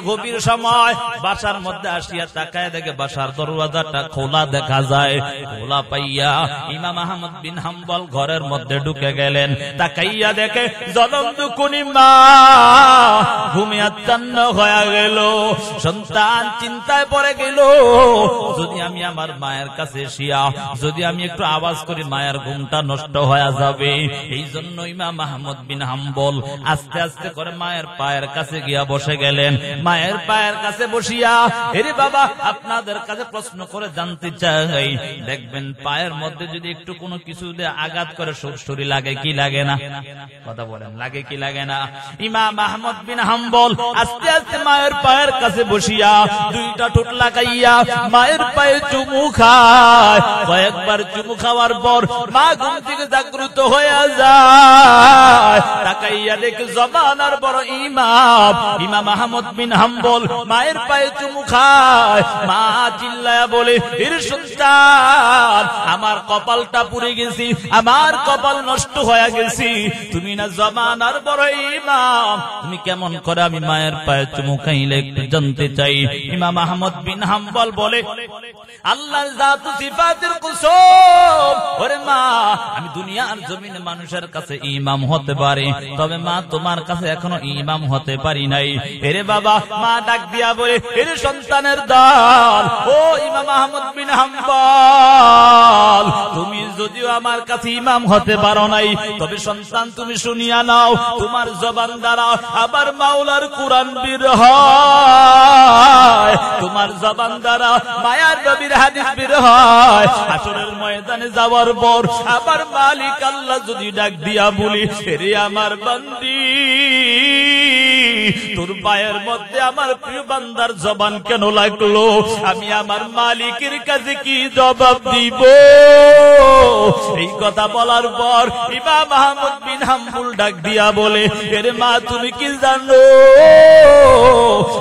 গভীর সময় বাসার মধ্যে আসিয়া তাকায় দেখে বাসার দরওয়াজাটা খোলা দেখা যায়। খোলা পাইয়া ইমাম আহমদ বিন হাম্বল ঘরের মধ্যে ঢুকে গেলেন। তাকাইয়া দেখে জ্বলন্ত কোনি মা ঘুমে আচ্ছন্ন হয়ে গেল। সন্তান চিন্তায় পড়ে গেল, যদি আমি আমার মায়ের কাছে শিয়া যদি আমি একটু আওয়াজ করি মায়ের ঘুমটা নষ্ট হয়ে যাবে। এই জন্য ইমাম আহমদ বিন হাম্বল আস্তে আস্তে করে মায়ের পায়ের কাছে গিয়া বসে গেলেন। মায়ের পায়ের কাছে বসিয়া, এরে বাবা, আপনাদের কাছে প্রশ্ন করে জানতে চাই, দেখবেন পায়ের মধ্যে যদি একটু কোনো কিছু দিয়ে আঘাত করে সুরসুরি লাগে কি লাগে না? কথা বলেন, লাগে কি লাগে না? ইমাম আহমদ বিন হাম্বল আস্তে আস্তে মায়ের পায়ের কাছে বসিয়া দুইটা ঠোঁট লাগাইয়া মায়ের পায়ে চুমু খায়। কয়েকবার চুমু খাওয়ার পর মা ঘুম থেকে জাগ্রত হয়ে যায়। তাকাইয়া দেখে জমানার বড় ইমাম আহমদ বিন হাম্বল মায়ের পায়ে চুমু খায়। মা চিল্লায়া বলে, এর সন্তান, আমার কপালটা পুড়ে গেছি, আমার কপাল নষ্ট হয়ে গেছি। তুমি না জমানার বড় ইমাম, তুমি কেমন করে আমি মায়ের পায়ে চুমু খাইলে একটু জানতে চাই। ইমাম আহমদ বিন হাম্বল বলে, আল্লাহর জাত সিফাতের কসম, ওরে মা, আমি দুনিয়ার জমিনে মানুষের কাছে ইমাম হতে পারি, তবে মা তোমার কাছে এখনো ইমাম হতে পারি নাই। এরে বাবা, মা ডাক দিয়া বলে, এরে সন্তানের দল, ও ইমাম আহমদ বিন হাম্বল, তুমি যদিও আমার কাছে ইমাম হতে পারো নাই, তবে সন্তান তুমি শুনিয়া নাও, তোমার জবান দ্বারা আবার মাওলার কুরআন বের হয়, তোমার জবান দ্বারা মায়ার নবীর হাদিস বের হয়। হাসরের ময়দানে যাওয়ার পর আবার মালিক আল্লাহ যদি ডাক দিয়া বলি, এরে আমার বান্দি, তোর পায়ের মধ্যে আমার প্রিয় বান্দার জবান কেন লাগলো? আমি আমার মালিকের কাছে কি জবাব দিব? এই কথা বলার পর ইমাম আহমদ বিন হাম্বল ডাক দিয়া বলে, এরে মা, তুমি কি জানো?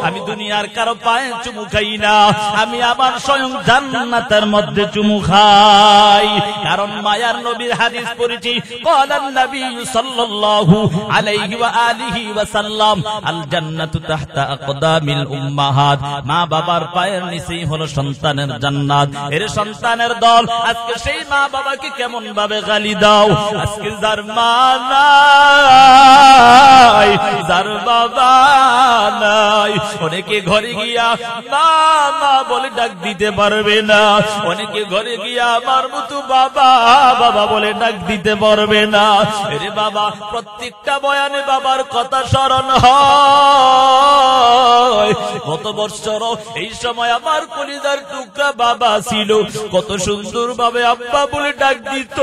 আমি দুনিয়ার কারো পায়ে চুমু খাই না, আমি আমার স্বয়ং জান্নাতের মধ্যে চুমু খাই। কারণ মায়ার নবীর হাদিস পড়েছি, ক্বালান নবী সাল্লাল্লাহু আলাইহি ওয়া আলিহি ওয়া সাল্লাম, আল জান্নাতু তাহতা আকদামিল উম্মাহাত, মা বাবার পায়ের নিচেই হলো সন্তানের জান্নাত। এর সন্তানের দল, আজকে সেই মা বাবাকে কেমন ভাবে গালি দাও। আজকে যার মা নাই, যার বাবা নাই, অনেকে ঘরে গিয়া মা মা বলে ডাক দিতে পারবে না, অনেকে ঘরে গিয়া আমার মতো বাবা বাবা বলে ডাক দিতে পারবে না। এরে বাবা, প্রত্যেকটা বয়ানে বাবার কথা স্মরণ হয়। কত বছর এই সময় আমার কলিজার টুকরা বাবা ছিল, কত সুন্দর ভাবে আব্বা বলে ডাক দিত।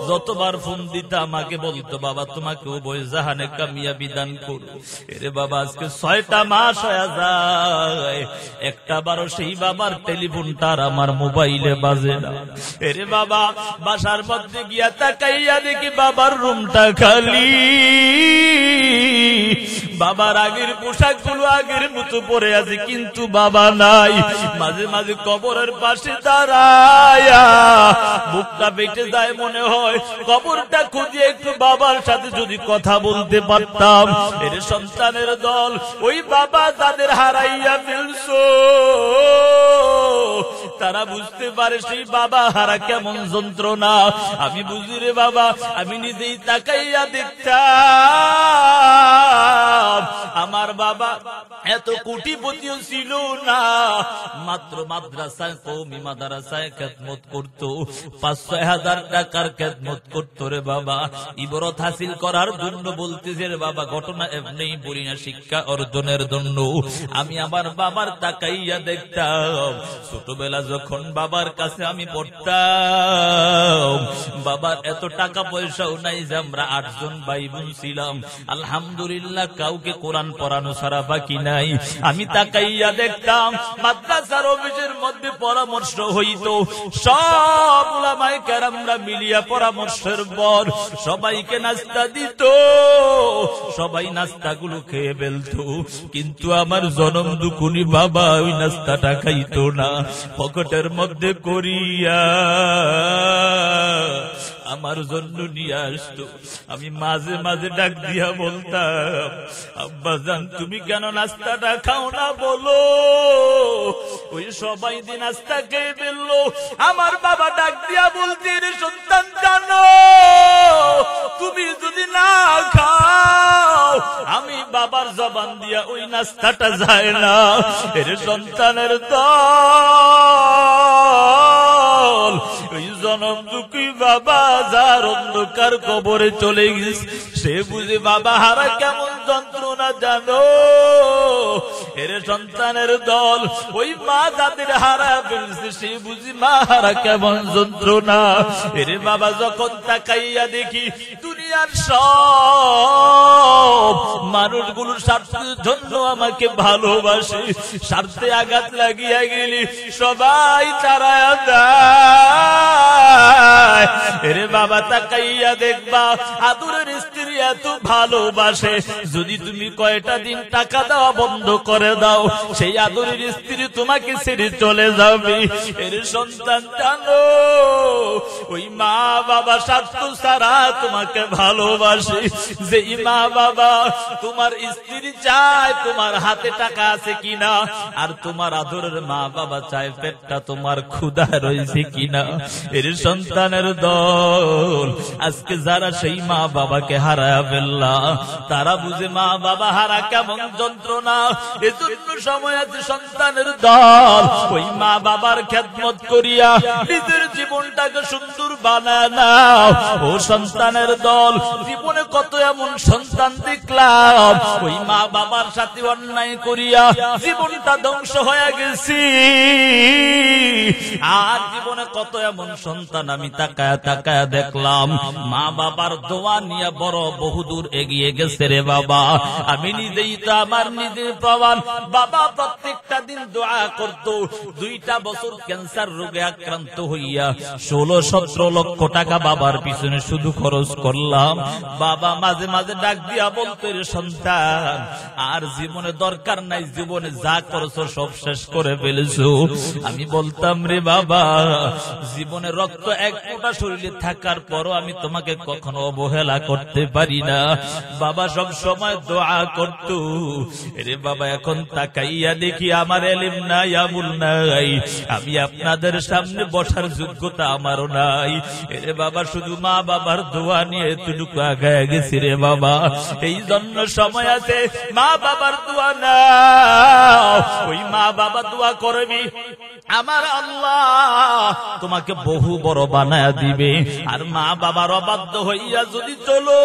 যতবার ফোন দিত আমাকে বলতো, বাবা তোমাকেও বই জাহানে কামিয়াবি দান করো। এরে বাবা, আজকে 6টা মাস হয়ে যায়, একটা বারো সেই বাবার টেলিফোনটা আমার মোবাইলে বাজে না। এরে বাবা, বাসার মধ্যে গিয়া তাকাইয়া দেখি বাবার রুমটা খালি, বাবার আগের পোশাক গুলো আগের মতো পরে আছে, কিন্তু বাবা নাই। মাঝে মাঝে কবরের পাশে দাঁড়ায়া বুকটা বেঁচে যায়, মনে হয় কবরটা খুঁজে একটু বাবার সাথে যদি কথা বলতে পারতাম। এর সন্তানের দল, ওই বাবা যাদের হারাইয়া ফেলছো তারা বুঝতে পারে সেই বাবা হারা কেমন যন্ত্রণা। আমি বুঝি রে বাবা, আমি নিজেই তাকাইয়া দেখতাম আমার বাবা এত কোটিপতিও ছিল না, মাত্র মাদ্রাসায় কওমি মাদ্রাসায় খেদমত করত, ৫-৬ হাজার টাকার খেদমত করত রে বাবা। ইবরত হাসিল করার জন্য বলতেছে রে বাবা, ঘটনা এমনি বলি না, শিক্ষা অর্জনের জন্য। আমি আমার বাবার তাকাইয়া দেখতাম ছোটবেলা যখন বাবার কাছে আমি পড়তাম, বাবার এত টাকা পয়সাও নাই যে আমরা ৮ জন ভাই বোন ছিলাম, আলহামদুলিল্লাহ কাউকে কোরআন পড়ানো ছাড়া বাকি নাই। আমি তাকাইয়া দেখতাম মাদ্রাসার অফিসের মধ্যে পরামর্শ হইতো, সব উলামায়ে কেরামরা মিলিয়া পরামর্শের পর সবাইকে নাস্তা দিত, সবাই নাস্তাগুলো খেয়ে ফেলতো, কিন্তু আমার জনম দুকুনি বাবা ওই নাস্তাটা খাইতো না, পকেটের মধ্যে করিয়া আমার জন্য নিয়ে আসতো। আমি মাঝে মাঝে ডাক দিয়া বলতাম, আব্বাজান তুমি কেন নাস্তাটা খাও না বলো। ওই সবাই দিন নাস্তা খেয়ে ফেললো, আমার বাবা ডাক দিয়া বলছে, রে সন্তান জানো তুমি যদি না খাও আমি বাবার জবান দিয়া ওই নাস্তাটা যায় না। এর সন্তানের দল ওই জনম দুঃখী বাবা যার অন্ধকার কবরে চলে গেছে, সে বুঝে বাবা হারা কেমন যন্ত্রণা জানো। এর সন্তানের দল ওই মা যাদের হারা ফেলছে, সে বুঝি মা হারা কেমন যন্ত্রণা। এর বাবা যখন তাকাইয়া দেখি দুনিয়ার সব মানুষগুলো স্বার্থের জন্য আমাকে ভালোবাসে, স্বার্থে আঘাত লাগিয়া গেলি সবাই তারায়া দেয়। এরে বাবা তাকাইয়া দেখবা আদরের স্ত্রী এত ভালোবাসে, যদি তুমি কয়টা দিন টাকা দেওয়া বন্ধ করে দাও সেই আদরের স্ত্রী তোমাকে ছেড়ে চলে যাবে। এর সন্তান জানো ওই মা বাবা স্বার্থ ছাড়া তোমাকে ভালোবাসে। যেই মা বাবা তোমার স্ত্রী চায় তোমার হাতে টাকা আছে কিনা, আর তোমার আদরের মা বাবা চায় পেটটা তোমার ক্ষুধা রয়েছে কিনা। এর সন্তানের দল আজকে যারা সেই মা বাবাকে হারায়া ফেললা, তারা বুঝে মা বাবা হারা কেমন যন্ত্রণা। এজন্য সময় আছে সন্তানের দল ওই মা বাবার খেদমত করিয়া নিজের জীবনটাকে সুন্দর বানায় নাও। ও সন্তানের দল, জীবনে কত এমন সন্তান দেখলাম ওই মা বাবার সাথে অন্যায় করিয়া জীবনটা ধ্বংস হয়ে গেছি, আর জীবনে কত এমন সন্তান আমি তাকায়া তাকায়া দেখলাম মা বাবার দোয়া নিয়ে বড় বহুদূর এগিয়ে গেছে রে বাবা। আমি নিজেই তো আমার নিজের প্রমাণ। বাবা প্রত্যেকটা দিন দোয়া করতো, 2টা বছর ক্যান্সার রোগে আক্রান্ত হইয়া 16-17 লক্ষ টাকা বাবার পিছনে শুধু খরচ করলাম। বাবা মাঝে মাঝে ডাক দিয়া বলতো, রে সন্তান আর জীবনে দরকার নাই, জীবনে যা করছো সব শেষ করে ফেলেছো। আমি বলতাম, রে বাবা জীবনে রক্ত এক ফোঁটা শরীরে থাকার পরও আমি তোমাকে কখনো অবহেলা করতে পারি না। বাবা সব সময় দোয়া করত। রে বাবা এখন তাকাইয়া দেখি আমার এলিম নাই, আমল নাই, আমি আপনাদের সামনে বসার যোগ্যতা আমারও নাই। রে বাবা শুধু মা বাবার দোয়া নিয়ে এতটুকু আগায় গেছি রে বাবা। এই জন্য সময় আছে মা বাবার দোয়া না, ওই মা বাবা দোয়া করবি আমার আল্লাহ তোমাকে বহু বড় বানায়া দিবে। আর মা বাবার অবাধ্য হইয়া যদি চলো,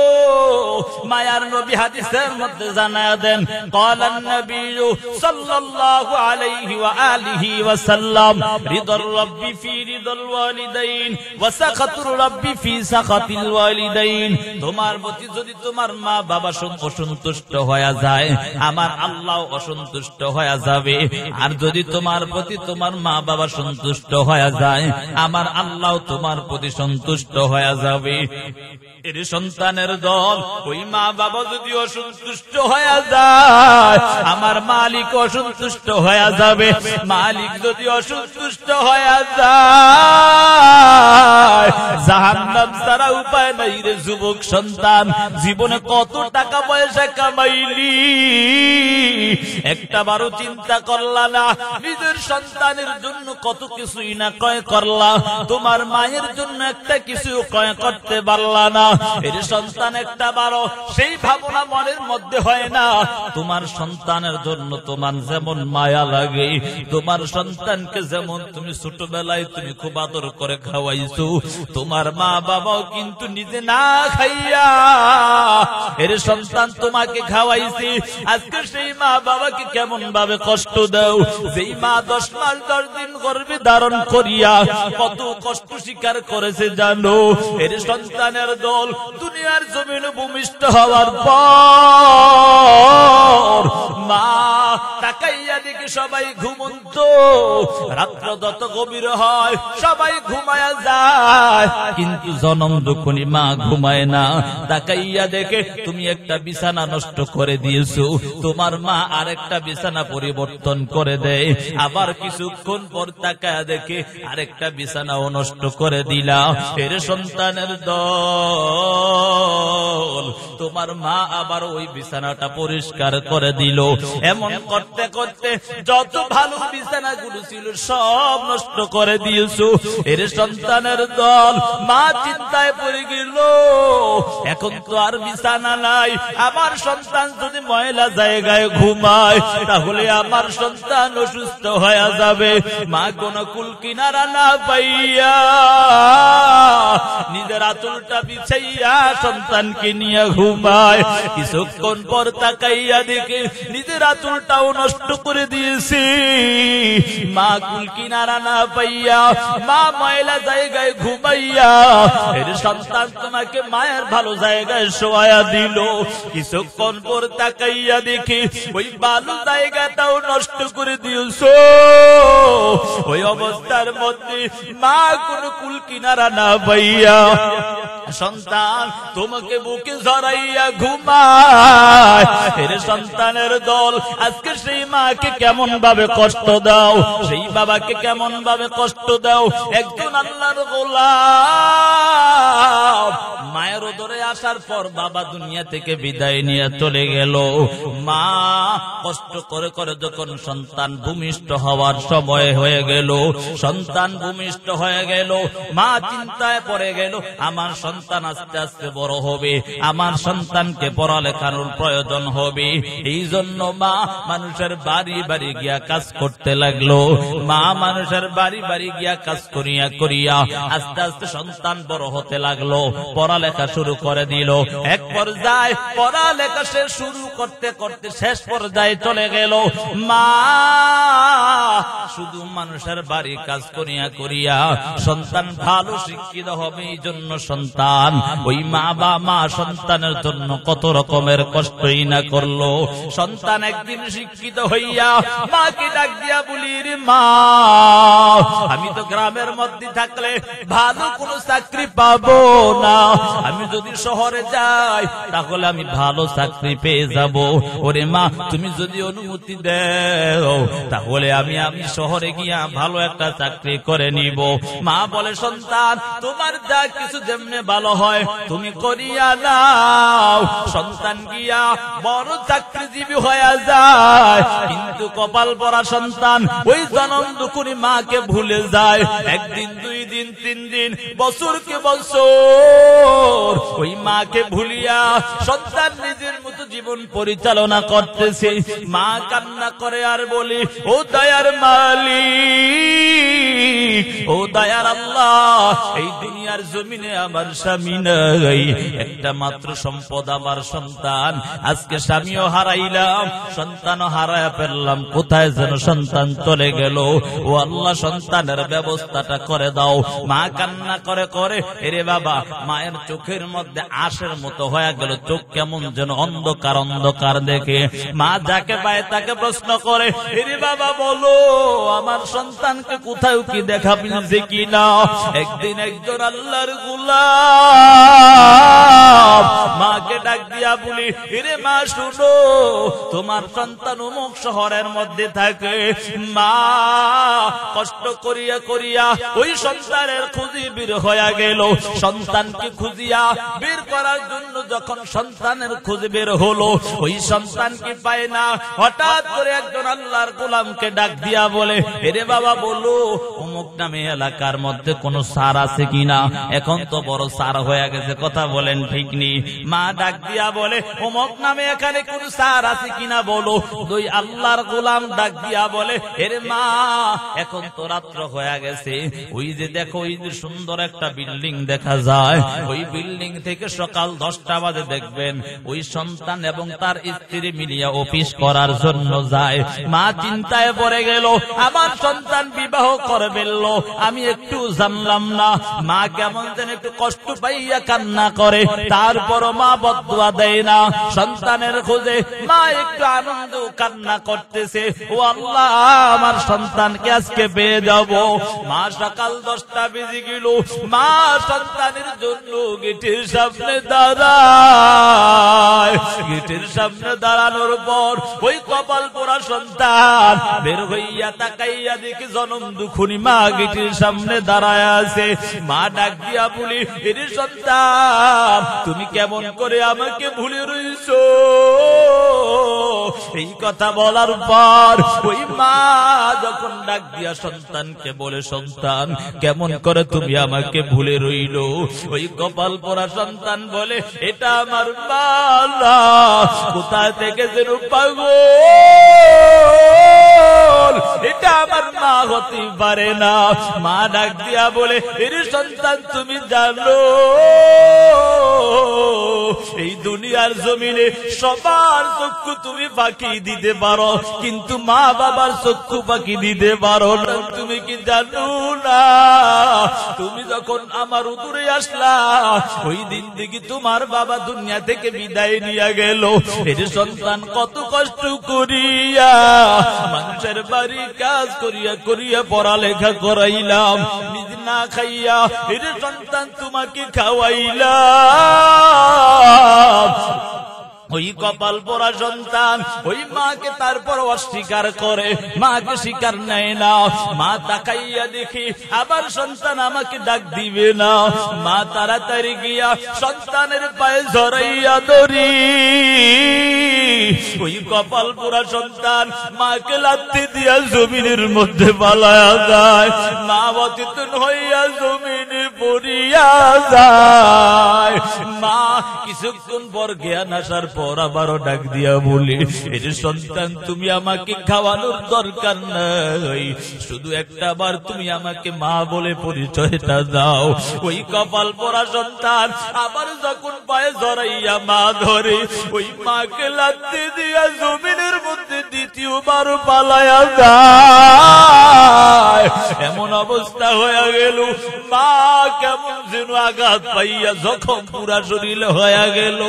মায়ার নবী হাদিসের মধ্যে জানায়া দেন, ক্বালান নবী সাল্লাল্লাহু আলাইহি ওয়া আলিহি ওয়া সাল্লাম, রিদার রাব্বি ফি রিদাল ওয়ালিদাইন ওয়া সাখাতুর রাব্বি ফি সাখাতিল ওয়ালিদাইন। তোমার প্রতি যদি তোমার মা বাবা অসন্তুষ্ট হয়ে যায়, আমার আল্লাহ অসন্তুষ্ট হয়ে যাবে। আর যদি তোমার প্রতি তোমার মা বাবা সন্তুষ্ট হয়ে যায়, আমার আল্লাহ তোমার প্রতি সন্তুষ্ট হয়ে যাবে। এর সন্তানের দল ওই মা বাবা যদি অসন্তুষ্ট হয়ে যায়, আমার মালিক অসন্তুষ্ট হয়ে যাবে। মালিক যদি অসন্তুষ্ট হয়ে যায়, জাহান্নাম ছাড়া উপায় নাই রে যুবক সন্তান। জীবনে কত টাকা পয়সা কামাইলি, একটা বারো চিন্তা করলা না নিজের সন্তানের জন্য কত কিছুই না ক্রয় করলা, তোমার মায়ের জন্য একটা কিছু ক্রয় করতে পারলা না। এর সন্তান একটা বারো সেই ভাবনা মনের মধ্যে হয় না। তোমার সন্তানের জন্য তোমার যেমন মায়া লাগে, তোমার সন্তানকে যেমন তুমি ছোটবেলায় তুমি খুব আদর করে খাওয়াইছো, তোমার মা বাবাও কিন্তু নিজে না খাইয়া এর সন্তান তোমাকে খাওয়াইছে। আজকে সেই মা বাবাকে কেমন ভাবে কষ্ট দাও। যেই মা 10 মাস 10 দিন গর্ভে ধারণ করিয়া কত কষ্ট স্বীকার করেছে জানো। এর সন্তানের দল দুনিয়ার জমিনে ভূমিষ্ঠ হওয়ার পর মা তাকাইয়া দেখে সবাই ঘুমন্ত। রাত্র যত গভীর হয় সবাই ঘুমায়া যায়, কিন্তু জনম দুঃখনী মা ঘুমায় না। তাকাইয়া দেখে তুমি একটা বিছানা নষ্ট করে দিয়েছো, তোমার মা আরেকটা বিছানা পরিবর্তন করে দেয়। আবার কিছুক্ষণ পর তাকায়া দেখে আরেকটা বিছানাও নষ্ট করে দিলা। এর সন্তানের দল তোমার মা আবার ওই বিছানাটা পরিষ্কার করে দিল। এমন করতে করতে যত ভালো বিছানাগুলো ছিল সব নষ্ট করে দিয়েছো। এর সন্তানের দল মা চিন্তায় পড়ে গেল, এখন তো আর বিছানা নাই। আমার সন্তান যদি ময়লা জায়গায় ঘুমায় তাহলে আমার সন্তান অসুস্থ হয়ে যাবে। মা কোন কুল কিনারা না পাইয়া নিজের আঁচলটা বিছাইয়া সন্তানকে নিয়ে ঘুমায়। কিছুক্ষণ পর তাকাইয়া দেখে নিজের আঁচলটাও নষ্ট করে দিয়েছি। মা কুল কিনারা না পাইয়া মা ময়লা জায়গায় ঘুমাইয়া এর সন্তান তোমাকে মায়ের ভালো জায়গায় শোয়া দিল। কিছুক্ষণ পর তাকাইয়া দেখি ওই ভালো জায়গাটাও নষ্ট করে দিয়েছো। ওই অবস্থার মধ্যে মা কোন কুল কিনারা না পাইয়া সন্তান তোমাকে বুকে জড়াইয়া ঘুমায়। এর সন্তানের দল আজকে সেই মাকে কেমন ভাবে কষ্ট দাও, সেই বাবাকে কেমন ভাবে কষ্ট দাও। একজন আল্লাহর গোলাম মায়ের উদরে আসার পর বাবা দুনিয়া থেকে বিদায় নিয়ে চলে গেল। মা কষ্ট করে করে যখন সন্তান ভূমিষ্ঠ হওয়ার সময় হয়ে গেল, সন্তান ভূমিষ্ঠ হয়ে গেল, মা চিন্তায় পড়ে গেল আমার সন্তান আস্তে আস্তে বড় হবে, আমার সন্তানকে পড়ালেখার প্রয়োজন হবে। এই জন্য মা মানুষের বাড়ি বাড়ি গিয়া কাজ করতে লাগলো। মা মানুষের বাড়ি বাড়ি গিয়া কাজ করিয়া করিয়া আস্তে আস্তে সন্তান বড় হতে লাগলো, পড়ালেখা শুরু করে দিল। এক পর্যায়ে পড়ালেখা সে শুরু করতে করতে শেষ পর্যায়ে চলে গেল। মা শুধু মানুষের বাড়ি কাজ করিয়া করিয়া সন্তান ভালো শিক্ষিত হবে, এই জন্য সন্তান ওই মা সন্তানের জন্য কত রকমের কষ্টই না করলো। সন্তান একদিন শিক্ষিত হইয়া মাকে ডাক দিয়া বলি, রে মা আমি তো গ্রামের মধ্যে থাকলে ভালো কোনো চাকরি পাবো না, আমি যদি শহরে যাই তাহলে আমি ভালো চাকরি পেয়ে যাব। ওরে মা তুমি যদি অনুমতি দাও তাহলে আমি শহরে গিয়া ভালো একটা চাকরি করে নিব। মা বলে, সন্তান তোমার যা কিছু যেমনে ভালো হয় তুমি করিয়া নাও। সন্তান গিয়া বড় চাকরিজীবী হয়ে যায়, কিন্তু কপাল পরা সন্তান ওই জনম দুকুনি মাকে ভুলে যায়। একদিন, 2 দিন, 3 দিন, বছরকে বছর ওই মাকে ভুলিয়া সন্তান নিজের মতো জীবন পরিচালনা করতেছে। মা কান্না করে আর বলি, ও দয়ার মালিক, ও দয়ার আল্লাহ, এই দুনিয়ার জমিনে আমার স্বামী নাই, একটা মাত্র সম্পদ আমার সন্তান। আজকে স্বামীও হারাইলাম, সন্তানও হারায়া ফেললাম, কোথায় যেন সন্তান চলে গেল। ও আল্লাহ সন্তানের ব্যবস্থাটা করে দাও। মা কান্না করে করে, এরে বাবা মায়ের চোখের মধ্যে আশের মতো হয়ে গেল, চোখ কেমন যেন অন্ধকার অন্ধকার দেখে। মা যাকে পায় তাকে প্রশ্ন করে, এরে বাবা বলো আমার সন্তানকে কোথায় কি দেখাবি না দিছে কিনা। একদিন একজন আল্লাহর গোলাম মাকে ডাক দিয়া বলি, এরে মা শুনো, তোমার সন্তান অমুক শহরের মধ্যে থাকে। মা কষ্ট করিয়া করিয়া ওই সন্তানের খুঁজি বের হইয়া গেল। সন্তানকে খুঁজিয়া বের করার জন্য যখন সন্তানের খুঁজে বের হলো, ওই সন্তানকে পায় না। হঠাৎ করে একজন আল্লাহর গোলামকে ডাক দিয়া বলে, এরে বাবা বলো, অমুক নামে এলাকার মধ্যে কোন সার আছে কিনা? এখন তো বড় সার হয়ে গেছে, কথা বলেন ঠিক নেই। মা ডাক দিয়া বলে, অমুক নামে এখানে কোন সার আছে কিনা বলো। দুই আল্লাহর গোলাম ডাক দিয়া বলে, এরে মা এখন তো রাত্র হয়ে গেছে, ওই যে দেখো ওই যে সুন্দর একটা বিল্ডিং দেখা যায়, ওই বিল্ডিং থেকে সকাল 10টা বাজে দেখবেন ওই সন্তান এবং তার স্ত্রী মিলিয়া অফিস করার জন্য যায়। মা চিন্তায় পড়ে গেল, আমার সন্তান বিবাহ করে ফেলল, আমি একটু জানলাম না। মা কেমন যেন একটু কষ্ট পাইয়া কান্না করে, তারপর মা বদদুয়া দেয় না। সন্তানের খোঁজে মা একটু আনন্দ কান্না করতেছে, ও আল্লাহ আমার সন্তানকে আজকে পেয়ে যাব। মা সকাল 10টা বেজে গেল, মা সন্তানের জন্য গেটের সামনে দাঁড়ায়। গেটের সামনে দাঁড়ানোর পর ওই কপাল পোড়া সন্তান বের হইয়া তাকাইয়া দেখে জনম দুখুনি মা গেটের সামনে দাঁড়ায় আছে। মা ডাক দিয়া বলি, এরে সন্তান তুমি কেমন করে আমাকে ভুলে রইছো? এই কথা বলার পর ওই মা যখন ডাক দিয়া সন্তানকে বলে, সন্তান কেমন করে তুমি আমাকে ভুলে রইল? ওই কপাল পোড়া সন্তান বলে, এটা আমার মা না, কোথায় থেকে যেন পাগল, এটা আমার মা হতে পারে না। মা ডাক দিয়া বলে, এর সন্তান তুমি জানো এই দুনিয়ার জমিনে সবার চক্ষু তুমি ফাঁকি দিতে পারো, কিন্তু মা বাবার চক্ষু ফাঁকি দিতে পারো না। তুমি কি জানো না, তুমি যখন আমার উদরে আসলা ওই দিন থেকে তোমার বাবা দুনিয়া থেকে বিদায় নিয়ে গেল। এর সন্তান কত কষ্ট করিয়া মানুষের বাড়ি কাজ করিয়া করিয়া পড়ালেখা করাইলাম, নিজ না খাইয়া এর সন্তান তোমাকে খাওয়াইলাম। ওই কপাল পোড়া সন্তান ওই মাকে তারপর অস্বীকার করে, মাকে স্বীকার নেয় না। মা তাকাইয়া দেখি আবার সন্তান আমাকে ডাক দিবে না। মা তাড়াতাড়ি গিয়া সন্তানের পায়ে জড়াইয়া ধরি। ওই কপাল পোড়া সন্তান মাকে লাথি দিয়া জমিনের মধ্যে পালায়া যায়। মা অচেতন হইয়া জমিনে পড়িয়া যায়। মা কিছুক্ষণ পর জ্ঞান আসার পর আবারও ডাক দিয়া বলি, এই সন্তান তুমি আমাকে খাওয়ানোর দরকার নাই, শুধু একটা বার তুমি আমাকে মা বলে পরিচয়টা দাও। ওই কপাল পোড়া সন্তান আবার যখন পায়ে জড়াইয়া মা ধরে, ওই মাকে লাথি দিয়া জমিনের মধ্যে দ্বিতীয়বার পালায়া যায়। এমন অবস্থা হয়ে গেল, মা কেমন যেন আঘাত পাইয়া জখম পুরা শরীরে হয়ে গেল।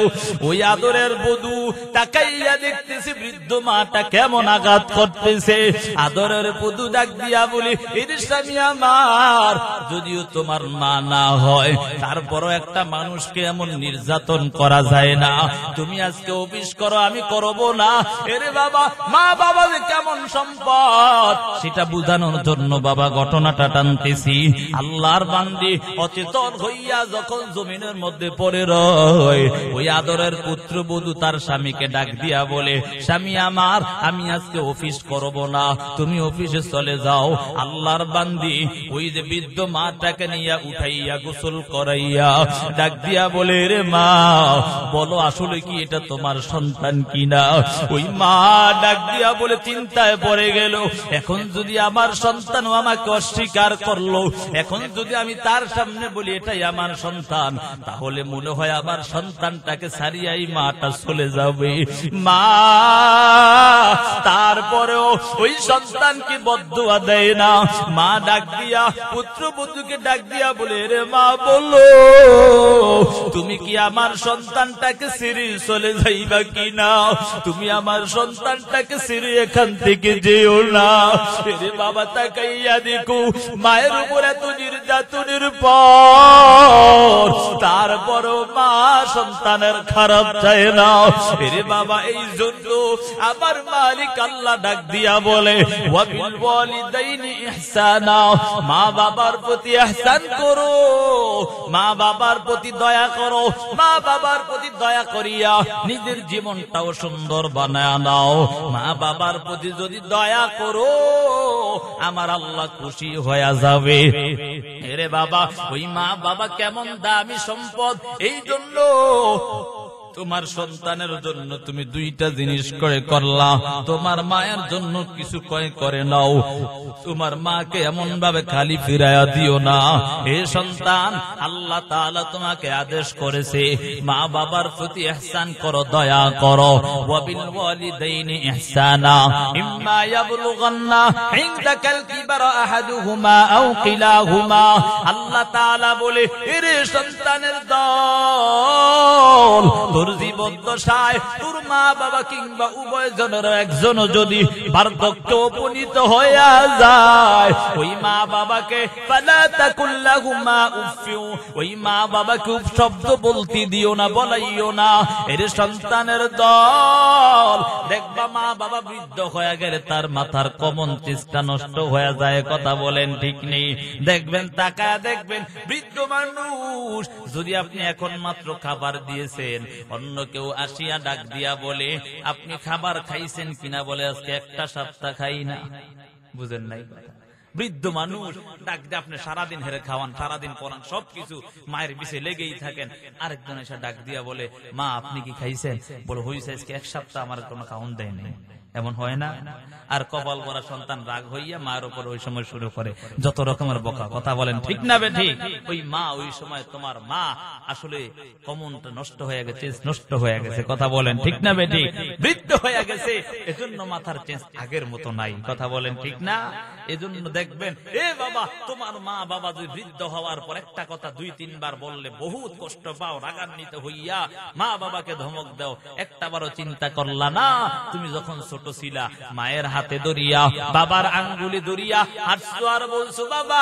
ওই আদরের বধূ তাকাইয়া দেখতেছে বৃদ্ধ মাটা কেমন আঘাত করতেছে। আদরের বধূ ডাক দিয়া বলি, এর স্বামী আমার, যদিও তোমার মা না হয় তারপরও একটা মানুষকে এমন নির্যাতন করা যায় না। তুমি আজকে অফিস করো, আমি করব না। এরে বাবা, মা বাবা যে কেমন সম্পদ সেটা বুঝানোর জন্য বাবা ঘটনাটা টানতেছি। আল্লাহর বান্দি অচেতন হইয়া যখন জমিনের মধ্যে পড়ে রয়, ওই আদরের পুত্রবধূ তার স্বামীকে ডাক দিয়া বলে, স্বামী আমার, আমি আজকে অফিস করব না, তুমি অফিসে চলে যাও। আল্লাহর বান্দি ওই যে বৃদ্ধ মাটাকে নিয়ে উঠাইয়া গোসল করাইয়া ডাক দিয়া বলে, রে মা বলো আসলে কি এটা তোমার সন্তান কিনা? ওই মা ডাক দিয়া বলে, চিন্তায় পড়ে গেল, এখন যদি আমার সন্তান আমাকে অস্বীকার করলো, এখন যদি আমি তার সামনে বলি এটাই আমার সন্তান, তাহলে মনে হয় আমার সন্তানটাকে ছাড়িয়াই মাটা চলে যাবে। মা তারপরেও ওই সন্তানকে বদদুয়া দেয় না। মা ডাক দিয়া পুত্রবধূকে ডাক দিয়া বলে, রে মা বলো তুমি কি আমার সন্তানটাকে ছেড়ে চলে যাইবা কিনা? তুমি আমার সন্তানটাকে মায়েরটাকে ছেড়ে এখান থেকে যেও না। এরে বাবা তাকাইয়া দেখো মায়ের উপর এত নির্যাতনের পর তারপরও মা সন্তানের খারাপ চায় না। এরে বাবা এই জন্য আমার মালিক আল্লাহ ডাক দিয়া বলে ওয়াবিল ওয়ালিদাইনি ইহসানা, মা বাবার প্রতি ইহসান করো, মা বাবার প্রতি দয়া করো। মা বাবার প্রতি দয়া করিয়া নিজের জীবনটাও সুন্দর বানায় নাও। মা বাবার প্রতি যদি দয়া করো আমার আল্লাহ খুশি হয়ে যাবে। এরে বাবা ওই মা বাবা কেমন দামি সম্পদ, এই জন্য তোমার সন্তানের জন্য তুমি দুইটা জিনিস করলা। তোমার মায়ের জন্য কিছু করে নাও। তোমার মাকে এমন ভাবে খালি ফিরাইয়া দিও না। হে সন্তান, আল্লাহ তাআলা তোমাকে আদেশ করেছে মা বাবার প্রতি ইহসান করো, দয়া করো। ওয়াবিল ওয়ালিদাইনি ইহসানা ইম্মা ইয়াবলুগান্না ইনদাকাল কিবারা আহাদুহুমা আও কিলাহুমা। আল্লাহ তাআলা বলে এরে সন্তানের দল, তোর জীবন দশায় তোর মা বাবা কিংবা উভয় জনের একজন যদি বার্ধক্য উপনীত হইয়া যায়, ওই মা বাবাকে ফালা তাকুল লাহুমা উফিউ, ওই মা বাবাকে উপশব্দ বলতে দিও না, বলাইও না। এর সন্তানের দল দেখবা মা বাবা বৃদ্ধ হয়ে গেলে তার মাথার কমন চেষ্টা নষ্ট হয়ে যায়। কথা বলেন ঠিক নেই? দেখবেন তাকায় দেখবেন বৃদ্ধ মানুষ যদি আপনি এখন মাত্র খাবার দিয়েছেন, অন্য কেউ আসিয়া ডাক দিয়া বলে আপনি খাবার খাইছেন কিনা, বলে আজকে একটা সপ্তাহ খাই না। বুঝেন নাই? বৃদ্ধ মানুষ ডাক দিয়ে আপনি সারাদিন হেরে খাওয়ান, সারাদিন পড়ান, সবকিছু মায়ের পিছে লেগেই থাকেন। আরেকজন এসে ডাক দিয়া বলে মা আপনি কি খাইছেন? বলে হইছে আজকে এক সপ্তাহ আমার কোনো খাওয়ান দেয় নাই। এমন হয় না? আর কপাল ভরা সন্তান রাগ হইয়া মায়ের উপর ওই সময় শুরু করে যত রকমের বকা। কথা বলেন ঠিক না বে ঠিক? ওই মা ওই সময় তোমার মা আসলে কমনটা নষ্ট হয়ে গেছে, নষ্ট হয়ে গেছে। কথা বলেন ঠিক না বে ঠিক? বৃদ্ধ হয়ে গেছে, এজন্য মাথার চেঞ্জ আগের মতো নাই। কথা বলেন ঠিক না? এজন্য দেখবেন এ বাবা তোমার মা বাবা যদি বৃদ্ধ হওয়ার পর একটা কথা দুই তিনবার বললে বহুত কষ্ট পাও, রাগান্বিত হইয়া মা বাবাকে ধমক দাও। একটাবারও চিন্তা করলা না তুমি যখন ছোট ছিলা মায়ের হাতে ধরিয়া বাবার আঙ্গুলি ধরিয়া হাঁটছো আর বলছো বাবা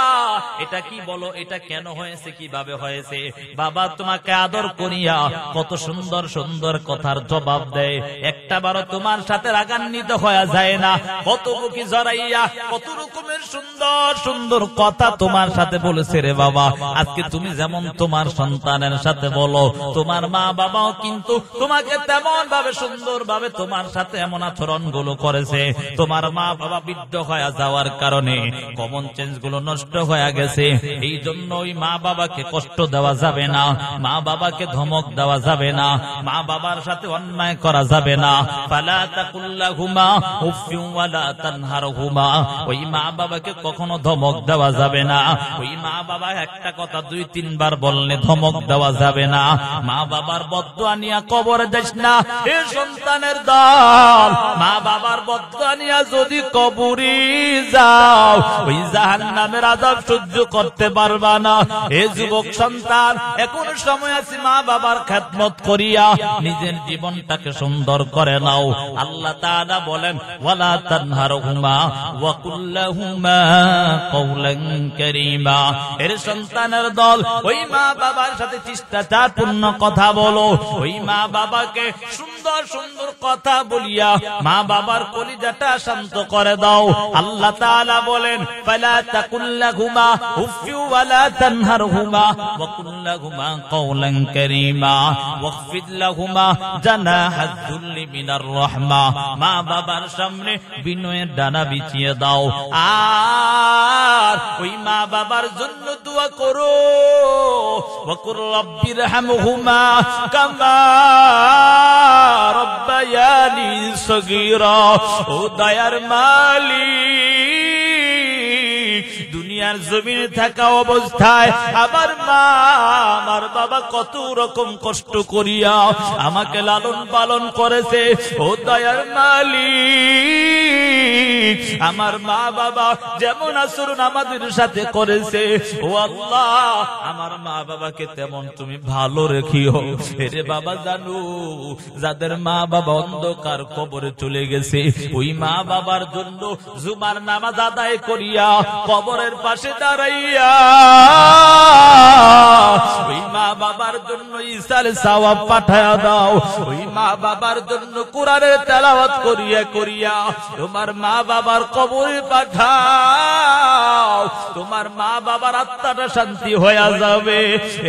এটা কি, বলো এটা কেন হয়েছে, কিভাবে হয়েছে। বাবা তোমাকে আদর করিয়া কত সুন্দর সুন্দর কথার জবাব দেয়। একটাবারও তোমার সাথে রাগান্বিত হয়ে যায় না। কত বুকি জড়াইয়া কত রকমের সুন্দর সুন্দর কথা তোমার সাথে বলেছে রে বাবা। আজকে তুমি যেমন তোমার সন্তানের সাথে বলো, তোমার মা বাবাও কিন্তু তোমাকে তেমন ভাবে সুন্দর ভাবে তোমার সাথে এমন আচরণ গুলো করেছে। তোমার মা বাবা বৃদ্ধ হয়ে যাওয়ার কারণে কমন চেঞ্জ গুলো নষ্ট হয়ে গেছে। এই জন্য ওই মা বাবাকে কষ্ট দেওয়া যাবে না, মা বাবাকে ধমক দেওয়া যাবে না, মা বাবার সাথে অন্যায় করা যাবে না। ফালা তাকুল লাহুমা উফিউ ওয়ালা তানহারহুমা, ওই মা বাবাকে কখনো ধমক দেওয়া যাবে না। ওই মা বাবা একটা কথা দুই তিনবার বললে ধমক দেওয়া যাবে না। মা বাবার বদদুয়া নিয়া কবরে যাস না। এ সন্তানের দল, মা বাবার বদদুয়া নিয়া যদি কবরে যাও ওই জাহান্নামের আযাব সহ্য করতে পারবা না। এ যুবক সন্তান এখন সময় আছে মা বাবার খেদমত করিয়া নিজের জীবনটাকে সুন্দর করে নাও। আল্লাহ তাআলা বলেন ওয়ালা তানহারহুমা ওয়া কুল লাহুমা কওলান কারীমা। এর সন্তানের দল ওই মা বাবার সাথে শিষ্টাচারপূর্ণ কথা বলো। ওই মা বাবাকে সুন্দর সুন্দর কথা বলিয়া মা বাবার কলিজাটা শান্ত করে দাও। আল্লাহ তাআলা বলেন ফালা তাকুল লাহুমা উফিউ ওয়ালা তানহারহুমা ওয়া কুল লাহুমা কওলান কারীমা ওয়াখফিদ লাহুমা জানাহাজ যুল্লি মিনার রাহমা। মা বাবার সামনে বিনয়ের ডানা বিছিয়ে দাও। আর ওই মা বাবার জন্য দোয়া করো। ওয়া কুর রাব্বিরহামহুমা কামা রাব্বায়ানি সগীরা। ও দয়ার মালিক, দুনিয়ার জমিনে থাকা অবস্থায় আমার মা আমার বাবা কত রকম কষ্ট করিয়া আমাকে লালন পালন করেছে। ও দয়ার মালিক, আমার মা বাবা যেমন আচরণ আমাদের সাথে করেছে, ও আল্লাহ আমার মা বাবাকে তেমন তুমি ভালো রেখিও। এরে বাবা জানো, যাদের মা বাবা অন্ধকার কবরে চলে গেছে, ওই মা বাবার জন্য জুমার নামাজ আদায় করিয়া কবরের পাশে দাঁড়াইয়া ওই মা বাবার জন্য ইসার সওয়াব পাঠায়া দাও। ওই মা বাবার জন্য কোরআনের তেলাওয়াত করিয়া করিয়া তোমার মা বাবার কবরে পাঠাও। তোমার মা বাবার আত্মাটা শান্তি হয়ে যাবে।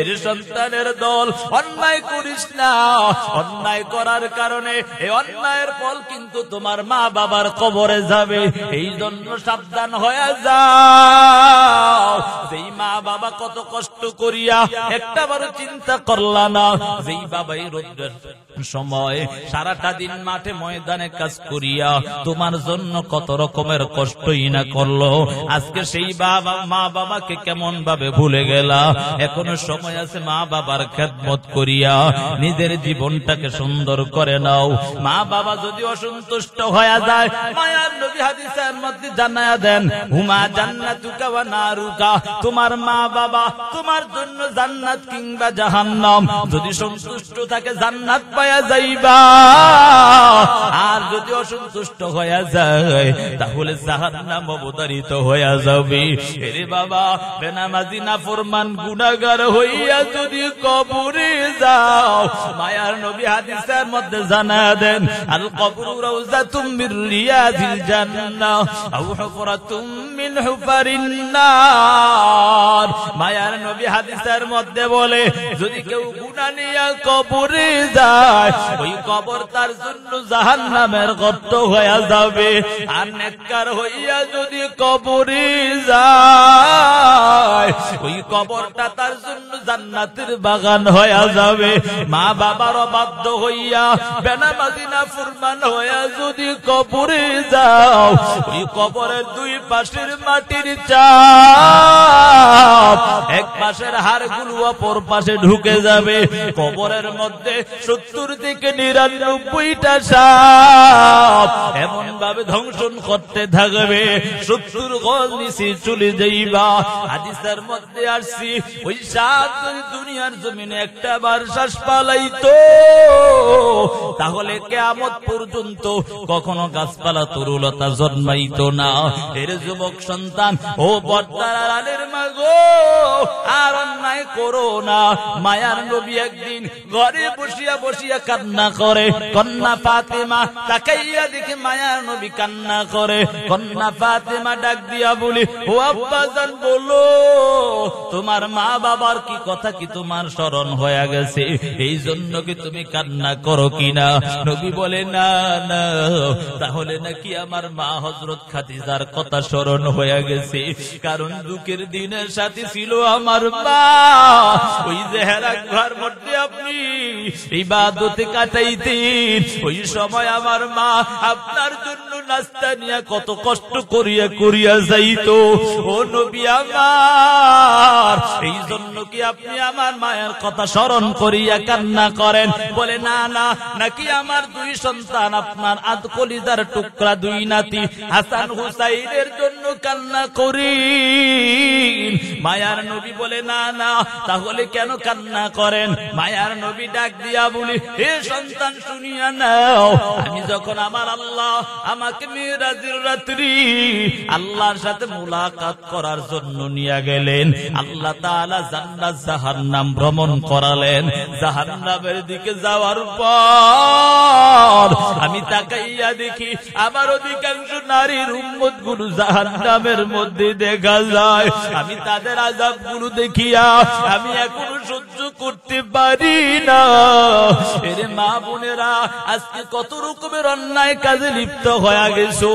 এর সন্তানের দল, অন্যায় করিস না। অন্যায় করার কারণে এই অন্যায়ের ফল কিন্তু তোমার মা বাবার কবরে যাবে। এই জন্য সাবধান হয়ে যাও। যেই মা বাবা কত কষ্ট করিয়া একটাবারও চিন্তা করলা না, যেই বাবাই রোদের সময় সারাটা দিন মাঠে ময়দানে কাজ করিয়া তোমার জন্য কত রকমের কষ্টই না করলো, আজকে সেই বাবা মা বাবাকে কেমন ভাবে ভুলে গেলা। এখনো সময় আছে মা বাবার খেদমত করিয়া নিজের জীবনটাকে সুন্দর করে নাও। মা বাবা যদি অসন্তুষ্ট হয়ে যায়, মায়ার নবী হাদিসের মধ্যে জানায়া দেন, হুমা জান্নাতুকা ওয়া নারুকা, তোমার মা বাবা তোমার জন্য জান্নাত কিংবা জাহান্নাম। যদি সন্তুষ্ট থাকে জান্নাত পায়া যাইবা, আর যদি অসন্তুষ্ট হয়ে যায় তাহলে জাহান্নাম অবধারিত হয়ে যাবে। এরে বাবা, বেনামাজি নাফরমান গুনাহগার হইয়া যদি কবরে যাও, মায়ার নবী হাদিসের মধ্যে জানায়া দেন, আল কবরু রাউযাতুম মির রিয়াদিল জান্নাহ আও হুফরাতুম মিন হুফারিন নার। মায়ার নবী হাদিসের মধ্যে বলে, যদি কেউ গুনাহ নিয়ে কবরে যায়, ওই কবর তার জন্য জাহান্নামের গর্ত হয়ে যাবে। আর নেককার হইয়া যদি কবরে যায়, ওই কবরটা তার জন্য জান্নাতের বাগান হয়ে যাবে। মা বাবার অবাধ্য হইয়া বেনামাজি নাফরমান হইয়া যদি কবরে যাও, ওই কবরের দুই পাশের মাটির চাপ, এক পাশের হাড়গুলো অপর পাশে ঢুকে যাবে। কবরের মধ্যে 70 থেকে 99টা সাপ এমন ভাবে ধ্বংসন করতে থাকবে, 70 গজ নিচে চলে যাইবা। হাদিসের মধ্যে আসছি, ওই সাপ যদি দুনিয়ার জমিনে একটা বার শ্বাস পালাইতো, তাহলে কিয়ামত পর্যন্ত কখনো গাছপালা তরুলতা জন্মাইতো না। এর যুবক সন্তান, ও পর্দার আড়ালের মা গো, আর অন্যায় করো না। মায়ার নবী একদিন ঘরে বসিয়া বসিয়া কান্না করে। কন্যা ফাতেমা তাকাইয়া দেখে মায়ার নবী কান্না করে। কন্যা ফাতেমা ডাক দিয়া বলি, ও আব্বাজান বলো, তোমার মা বাবার কি কথা কি তোমার স্মরণ হয়ে গেছে? এই জন্য কি তুমি কান্না করো কিনা? নবী বলে, না না, তাহলে নাকি আমার মা হযরত খাদিজার কথা স্মরণ হয়ে গেছে। কারণ দুঃখের দিনের সাথে ছিল আমার মা। ওই যে হেরা ঘর মধ্যে আপনি ইবাদতে কাটাইতেন, ওই সময় আমার মা আপনার জন্য নাস্তা নিয়ে কত কষ্ট করিয়া করিয়া যাইতো। ও নবী আমার, এই জন্য কি আপনি আমার মায়ের কথা স্মরণ করিয়া কান্না করেন? বলে, না না, নাকি আমার দুই সন্তান আপনার আদ কলিজার টুকরা দুই নাতি হাসান হুসাইনের জন্য কান্না করি? মায়ার নবী বলে, না না, তাহলে কেন কান্না করেন? মায়ার নবী ডাক দিয়া বলি, হে সন্তান শুনিয়া নাও, আমি যখন আমার আল্লাহ আমাকে মিরাজের রাত্রি আল্লাহর সাথে মুলাকাত করার জন্য নিয়ে গেলেন, আল্লাহ তাআলা জান্নাত জাহান্নাম ভ্রমণ করালেন। জাহান্নামের দিকে যাওয়ার পর আমি তাকাইয়া দেখি আমার অধিকাংশ নারীর উম্মত গুলো জাহান্নামের মধ্যে দেখা যায়। আমি তাদের আযাব গুলো দেখিয়া আমি এখনো সহ্য করতে পারি না। এরে মা বোনেরা, আজকে কত রকমের অন্যায় কাজে লিপ্ত হয়ে গেছো।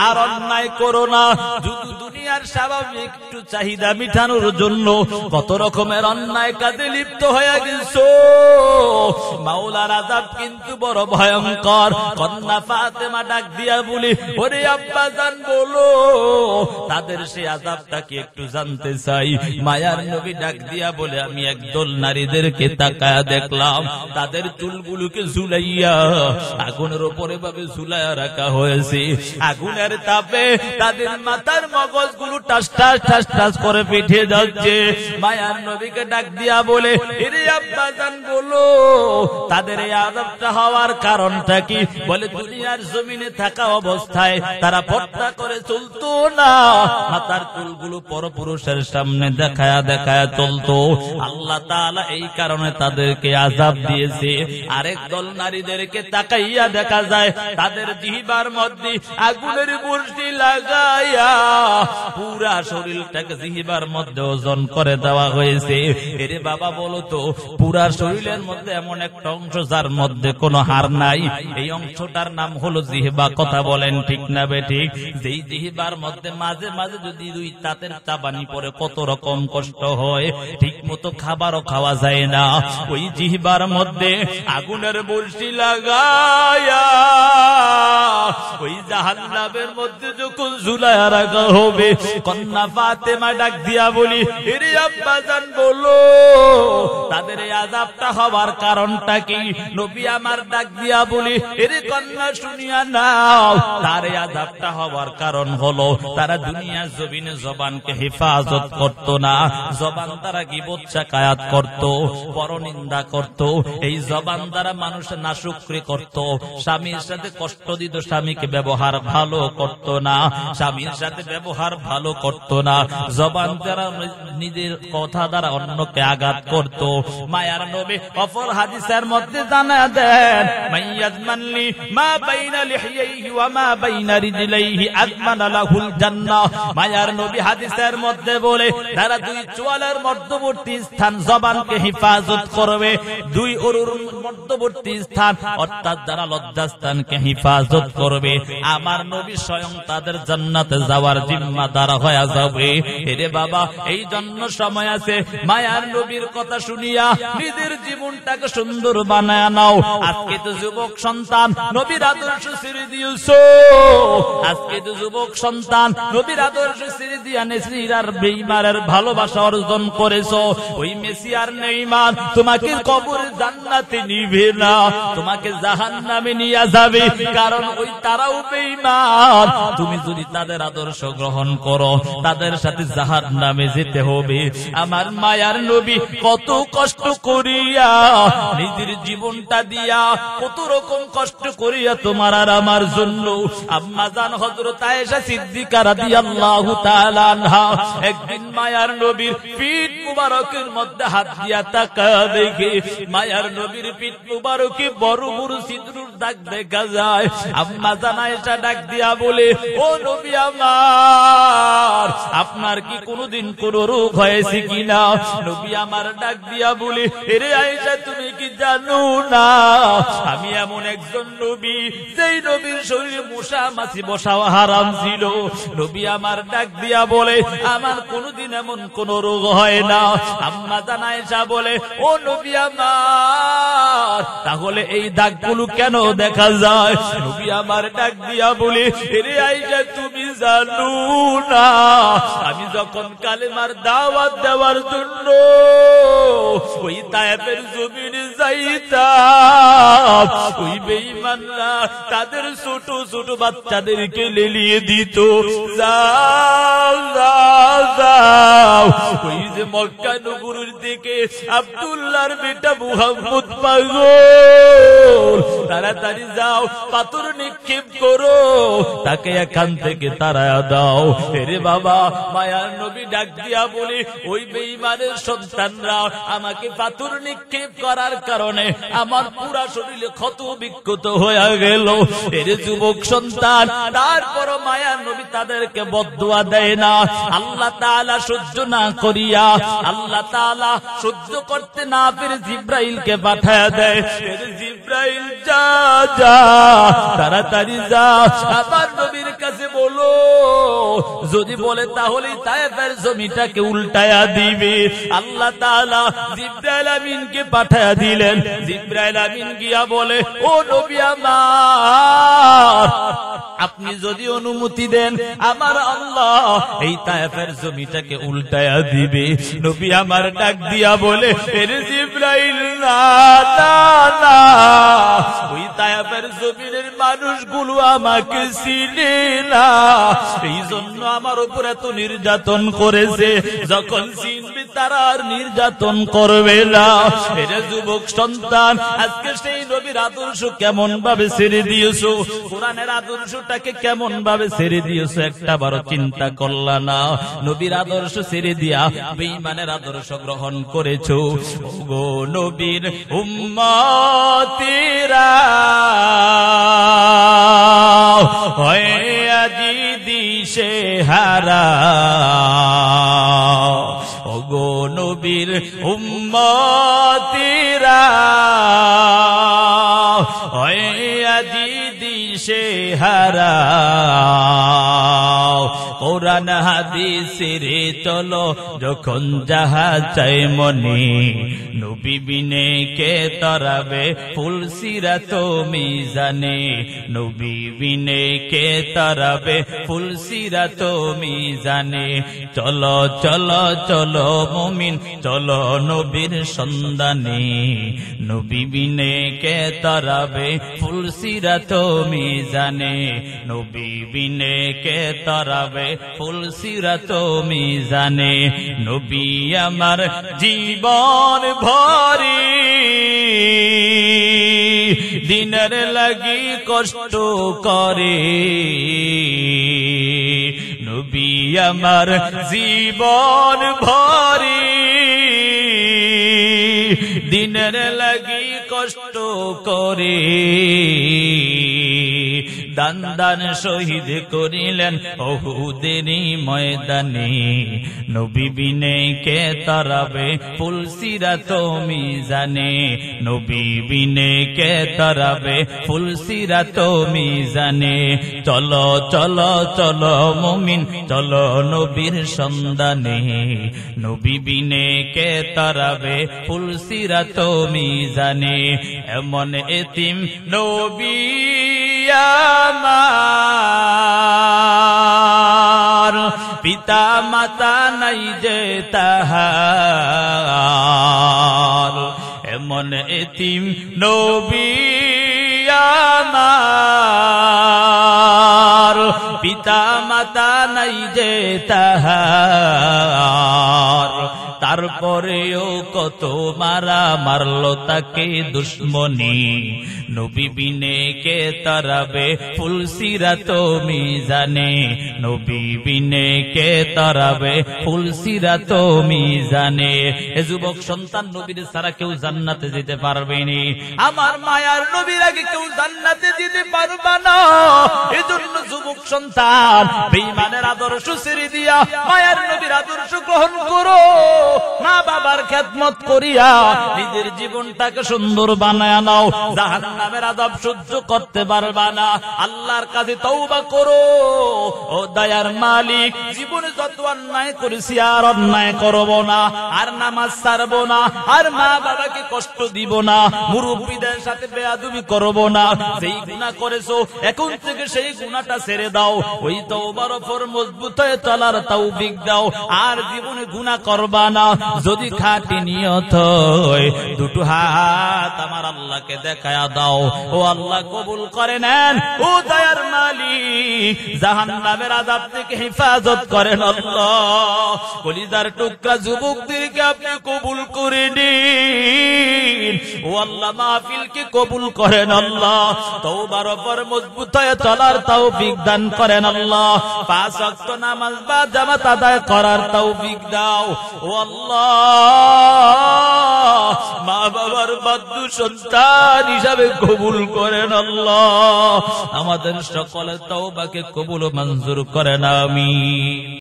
আর অন্যায় করো না। যদি দুনিয়া দুনিয়ার স্বাভাবিক একটু চাহিদা মিটানোর জন্য কত রকমের অন্যায় কাজে লিপ্ত হয়ে গেছো। মাওলার আযাব কিন্তু বড় ভয়ঙ্কর। কন্যা ফাতেমা ডাক দিয়া বলি, ওরে আব্বাজান বলো, তাদের সেই আযাবটা কি একটু জানতে চাই। মায়ার নবী ডাক দিয়া বলে, আমি একদল নারীদেরকে তাকায়া দেখলাম, তাদের চুলগুলোকে ঝুলাইয়া আগুনের উপরে ভাবে ঝুলাইয়া রাখা হয়েছে। আগুনের তাপে তাদের মাথার মগজগুলো টাস টাস টাস টাস করে পিঠে যাচ্ছে। মায়ার নবীকে ডাক দিয়া বলে, এরে আব্বাজান বলো, তাদের এই আযাবটা হওয়ার কারণটা কি? বলে, দুনিয়ার জমিনে থাকা অবস্থায় তারা পর্দা করে চলতো না, মাথার চুলগুলো পরপুরুষের সামনে দেখায়া দেখায়া চলতো। আল্লাহ তাআলা এই কারণে তাদেরকে আযাব দিয়েছে। আরেক দল নারীদেরকে তাকাইয়া দেখা যায়, তাদের জিহ্বার মধ্যে আগুনের বর্ষি লাগাইয়া পুরা শরীরটাকে জিহ্বার মধ্যে ওজন করে দেওয়া হয়েছে। এরে বাবা বলো তো, পুরা শরীরের মধ্যে এমন একটা অংশ যার মধ্যে কোনো হাড় নাই, এই অংশটার নাম হলো জিহ্বা। কথা বলেন ঠিক না বেঠিক? যেই জিহ্বার মধ্যে মাঝে মাঝে যদি দুই তাঁতের চাবানি পরে কত রকম কষ্ট হয়, ঠিক মতো খাবারও খাওয়া যায় না। ওই জিহ্বার মধ্যে আগুনের বর্ষি লাগায়া ওই জাহান্নামের মধ্যে যখন ঝুলায়া রাখা হবে, কন্যা ফাতেমা ডাক দিয়া বলি, এরে আব্বাজান বলো, তাদের এই আযাবটা হওয়ার কারণটা কি? নবী আমার ডাক দিয়া বলি, এরে কন্যা শুনিয়া নাও, তার এই আযাবটা হওয়ার কারণ হলো তারা দুনিয়ার জমিনে জবানকে হেফাজত করত না। জবান তারা গীবত শাকায়াত করত, পরনিন্দা করত। এই জবান দ্বারা মানুষ নাশুকরি করত, স্বামীর সাথে কষ্ট দিত, স্বামীকে ব্যবহার ভালো করত না, স্বামীর সাথে ব্যবহার ভালো করত না। জবান দ্বারা নিজের কথা দ্বারা অন্যকে আঘাত করত। মায়ার নবী অপর হাদিসের মধ্যে জানা দেন, মাইয়াজমানলি মা বাইনা লিহিয়াইহি ওয়া মা বাইনা রিজলাইহি আজমানা লাহুল জান্নাহ। মায়ার নবী হাদিসের মধ্যে বলে, যারা দুই চোয়ালের মধ্যবর্তী স্থান জবানকে হেফাজত করবে, দুই অরুর মধ্যবর্তী স্থান অর্থাৎ যারা লজ্জাস্থানকে হেফাজত করবে, আমার নবী স্বয়ং তাদের জান্নাতে যাওয়ার জিম্মাদার হয়ে যাবে। এরে বাবা, এই জন্য সময় আছে, মায়ার নবীর কথা শুনিয়া নিজের জীবনটাকে সুন্দর বানায় নাও। আজকে তো যুবক সন্তান নবীর আদর্শ ছেড়ে দিয়েছো, আজকে তো যুবক সন্তান নবীর আদর্শ ছেড়ে দিয়া নেসির আর বেঈমানের ভালোবাসা অর্জন করেছো। ওই মেসি আর নেইমার তোমাকে কবরে জান্নাতে নিবে না, তোমাকে জাহান্নামে নিয়ে যাবে, কারণ ওই তারাও বেঈমান। তুমি যদি তাদের আদর্শ গ্রহণ করো, তাদের সাথে জাহান্নামে যেতে হবে। আমার মায়ার নবী কত কষ্ট করিয়া নিজের জীবনটা দিয়া, কত রকম কষ্ট করিয়া তোমার আর আমার জন্য আম্মা জান হযরত আয়েশা সিদ্দিকা রাদিয়াল্লাহু তাআলা আনহা একদিন মায়ার নবীর পিঠ মুবারকের মধ্যে হাত দিয়া তাকা দেখে মায়ার নবীর পিঠ মুবারকে বড় বড় সিঁদুরের দাগ দেখা যায়। আম্মা জান আয়েশা ডাক দিয়া বলে, ও নবী আমার, আপনার কি কোনদিন কোন রোগ হয়েছে কিনা? নবী আমার ডাক দিয়া বলে, এরে আয়েশা, তুমি কি জানো না আমি এমন একজন নবী, যেই নবীর শরীরে মশা মাছি বসাও হারাম ছিল। নবী আমার ডাক দিয়া বলে, আমার কোনদিন এমন কোন রোগ হয় না। আম্মা জান আয়েশা বলে, ও নবী আমার, তাহলে এই দাগগুলো কেন দেখা যায়? নবী আমার ডাক দিয়া বলে, এরে আয়েশা, তুমি জানো না আমি যখন কালেমার দাওয়াত দেওয়ার জন্য ওই তায়েফের জমিনে যাইতাম, ওই বেঈমানরা তাদের ছোট ছোট বাচ্চাদেরকে লেলিয়ে দিত, যাও যাও যাও, ওই যে মক্কা নগরীর দিকে আব্দুল্লাহর বেটা মুহাম্মদ পাগল, তাড়াতাড়ি যাও, পাথর নিক্ষেপ করো, তাকে এখান থেকে তাড়ায়া দাও। এরে বাবা, মায়ার নবী ডাক দিয়া বলে, ওই বেঈমানের সন্তানরা আমাকে পাথর নিক্ষেপ করার কারণে আমার পুরা শরীরে ক্ষত বিক্ষত হয়ে গেল। এর যুবক সন্তান, তারপর মায়ার নবী তাদেরকে বদদুয়া দেয় না। আল্লাহ তাআলা সহ্য না করিয়া, আল্লাহ তাআলা সহ্য করতে না পেরে জিব্রাইলকে পাঠায়া দেয়। জিব্রাইল, যা যা, তাড়াতাড়ি বান্দা আমার নবীর কাছে বলো, যদি বলে তাহলে তায়েফের জমিটাকে উল্টায়া দিবে। আল্লাহ তাআলা জিবরাইল আমিনকে পাঠায়া দিলেন। জিবরাইল আমিন গিয়া বলে, ও নবী আমার, আপনি যদি অনুমতি দেন আমার আল্লাহ এই তায়েফের জমিটাকে উল্টায়া দিবে। নবী আমার ডাক দিয়া বলে, এরে জিবরাইল, না না না, ওই তায়েফের জমিনের মানুষগুলো আমাকে চিনে না, এই জন্য আমার উপর এত নির্যাতন করেছে। যখন চিনবে তারা আর নির্যাতন করবে না। এরে যুবক সন্তান, আজকে সেই নবীর আদর্শ কেমন ভাবে ছেড়ে দিয়েছো, কোরআনের আদর্শটাকে কেমন ভাবে ছেড়ে দিয়েছো, একটা বড় চিন্তা করলা না। নবীর আদর্শ ছেড়ে দিয়া বেঈমানের আদর্শ গ্রহণ করেছো। ওগো নবীর উম্মতিরা হয়ে আজি দিশে হারা, ওগো নবীর উম্মতিরা হয়ে আজি দিশে হারা। কোরআন হাদিসের চলো যখন যাহা চাই মনে, নবী বিনে কে তরাবে ফুল সিরাত মিজানে, নবী বিনে কে তরাবে ফুল সিরাত মিজানে। চলো চলো চলো মুমিন, চলো নবীর সন্ধানে, নবী বিনে কে তরাবে ফুল সিরাত মিজানে, নবী বিনে কে তরাবে ফুল সিরাত মিজানে। নবী আমার জীবন ভরি দিনের লাগি কষ্ট করে, নবী আমার জীবন ভরি দিনের লাগি কষ্ট করে। দান দান শহীদ করিলেন উহুদেরই ময়দানে, নবী বিনে কে তরাবে ফুল সিরাত মিজানে, নবী বিনে কে তরাবে ফুল সিরাত মিজানে। চলো চলো চলো মুমিন, চলো নবীর সন্ধানে, নবী বিনে কে তরাবে ফুল সিরাত মিজানে। এমন এতিম নবী আমার, পিতা মাতা নাই যে তাহার, এমন এতিম নবী আমার, পিতা মাতা নাই যে তাহার। তারপরেও কত মারা মারলো তাকে দুশ্মনী, নবী বিনে কে তরাবে ফুল সিরাত মিজানে, নবী বিনে কে তরাবে ফুল সিরাত মিজানে। এ যুবক সন্তান, নবীর ছাড়া কেউ জান্নাতে যেতে পারবে না। আমার মায়ার নবীর আগে কেউ জান্নাতে যেতে পারবে না। এজন্য যুবক সন্তান, বেঈমানের আদর্শ ছেড়ে দিয়া মায়ার নবীর আদর্শ গ্রহণ করো। মা বাবার খেদমত করিয়া নিজের জীবনটাকে সুন্দর বানায় নাও। জাহান্নামের আযাব সহ্য করতে পারবা না, আল্লাহর কাছে তওবা করো। ও দয়ার মালিক, জীবনে যত অন্যায় করেছি আর অন্যায় করব না, আর নামাজ ছাড়ব না, আর মা বাবাকে কষ্ট দিব না, মুরব্বীদের সাথে বেয়াদবি করব না। যেই গুনাহ করেছো এখন থেকে সেই গুনাহটা ছেড়ে দাও। ওই তওবার উপর মজবুত হয়ে চলার তৌফিক দাও। আর জীবনে গুনাহ করবা না। যদি খাঁটি নিয়ত হয় দুটো হাত আমার আল্লাহকে দেখায়া দাও। ও আল্লাহ কবুল করে নেন। ও দয়ার মালিক, জাহান্নামের আযাব থেকে হেফাজত করেন আল্লাহ। কলিজার টুকরা যুবকদেরকে আপনি কবুল করে নিন। ও আল্লাহ, মাহফিলকে কবুল করেন আল্লাহ। তওবার উপর মজবুত হয়ে চলার তৌফিক দান করেন আল্লাহ। 5 ওয়াক্ত নামাজ বা জামাত আদায় করার তৌফিক দাও। ও আল্লাহ, মা বাবার বাধ্য সন্তান হিসাবে কবুল করেন আল্লাহ। আমাদের সকলের তওবাকে কবুল ও মঞ্জুর করেন, আমিন।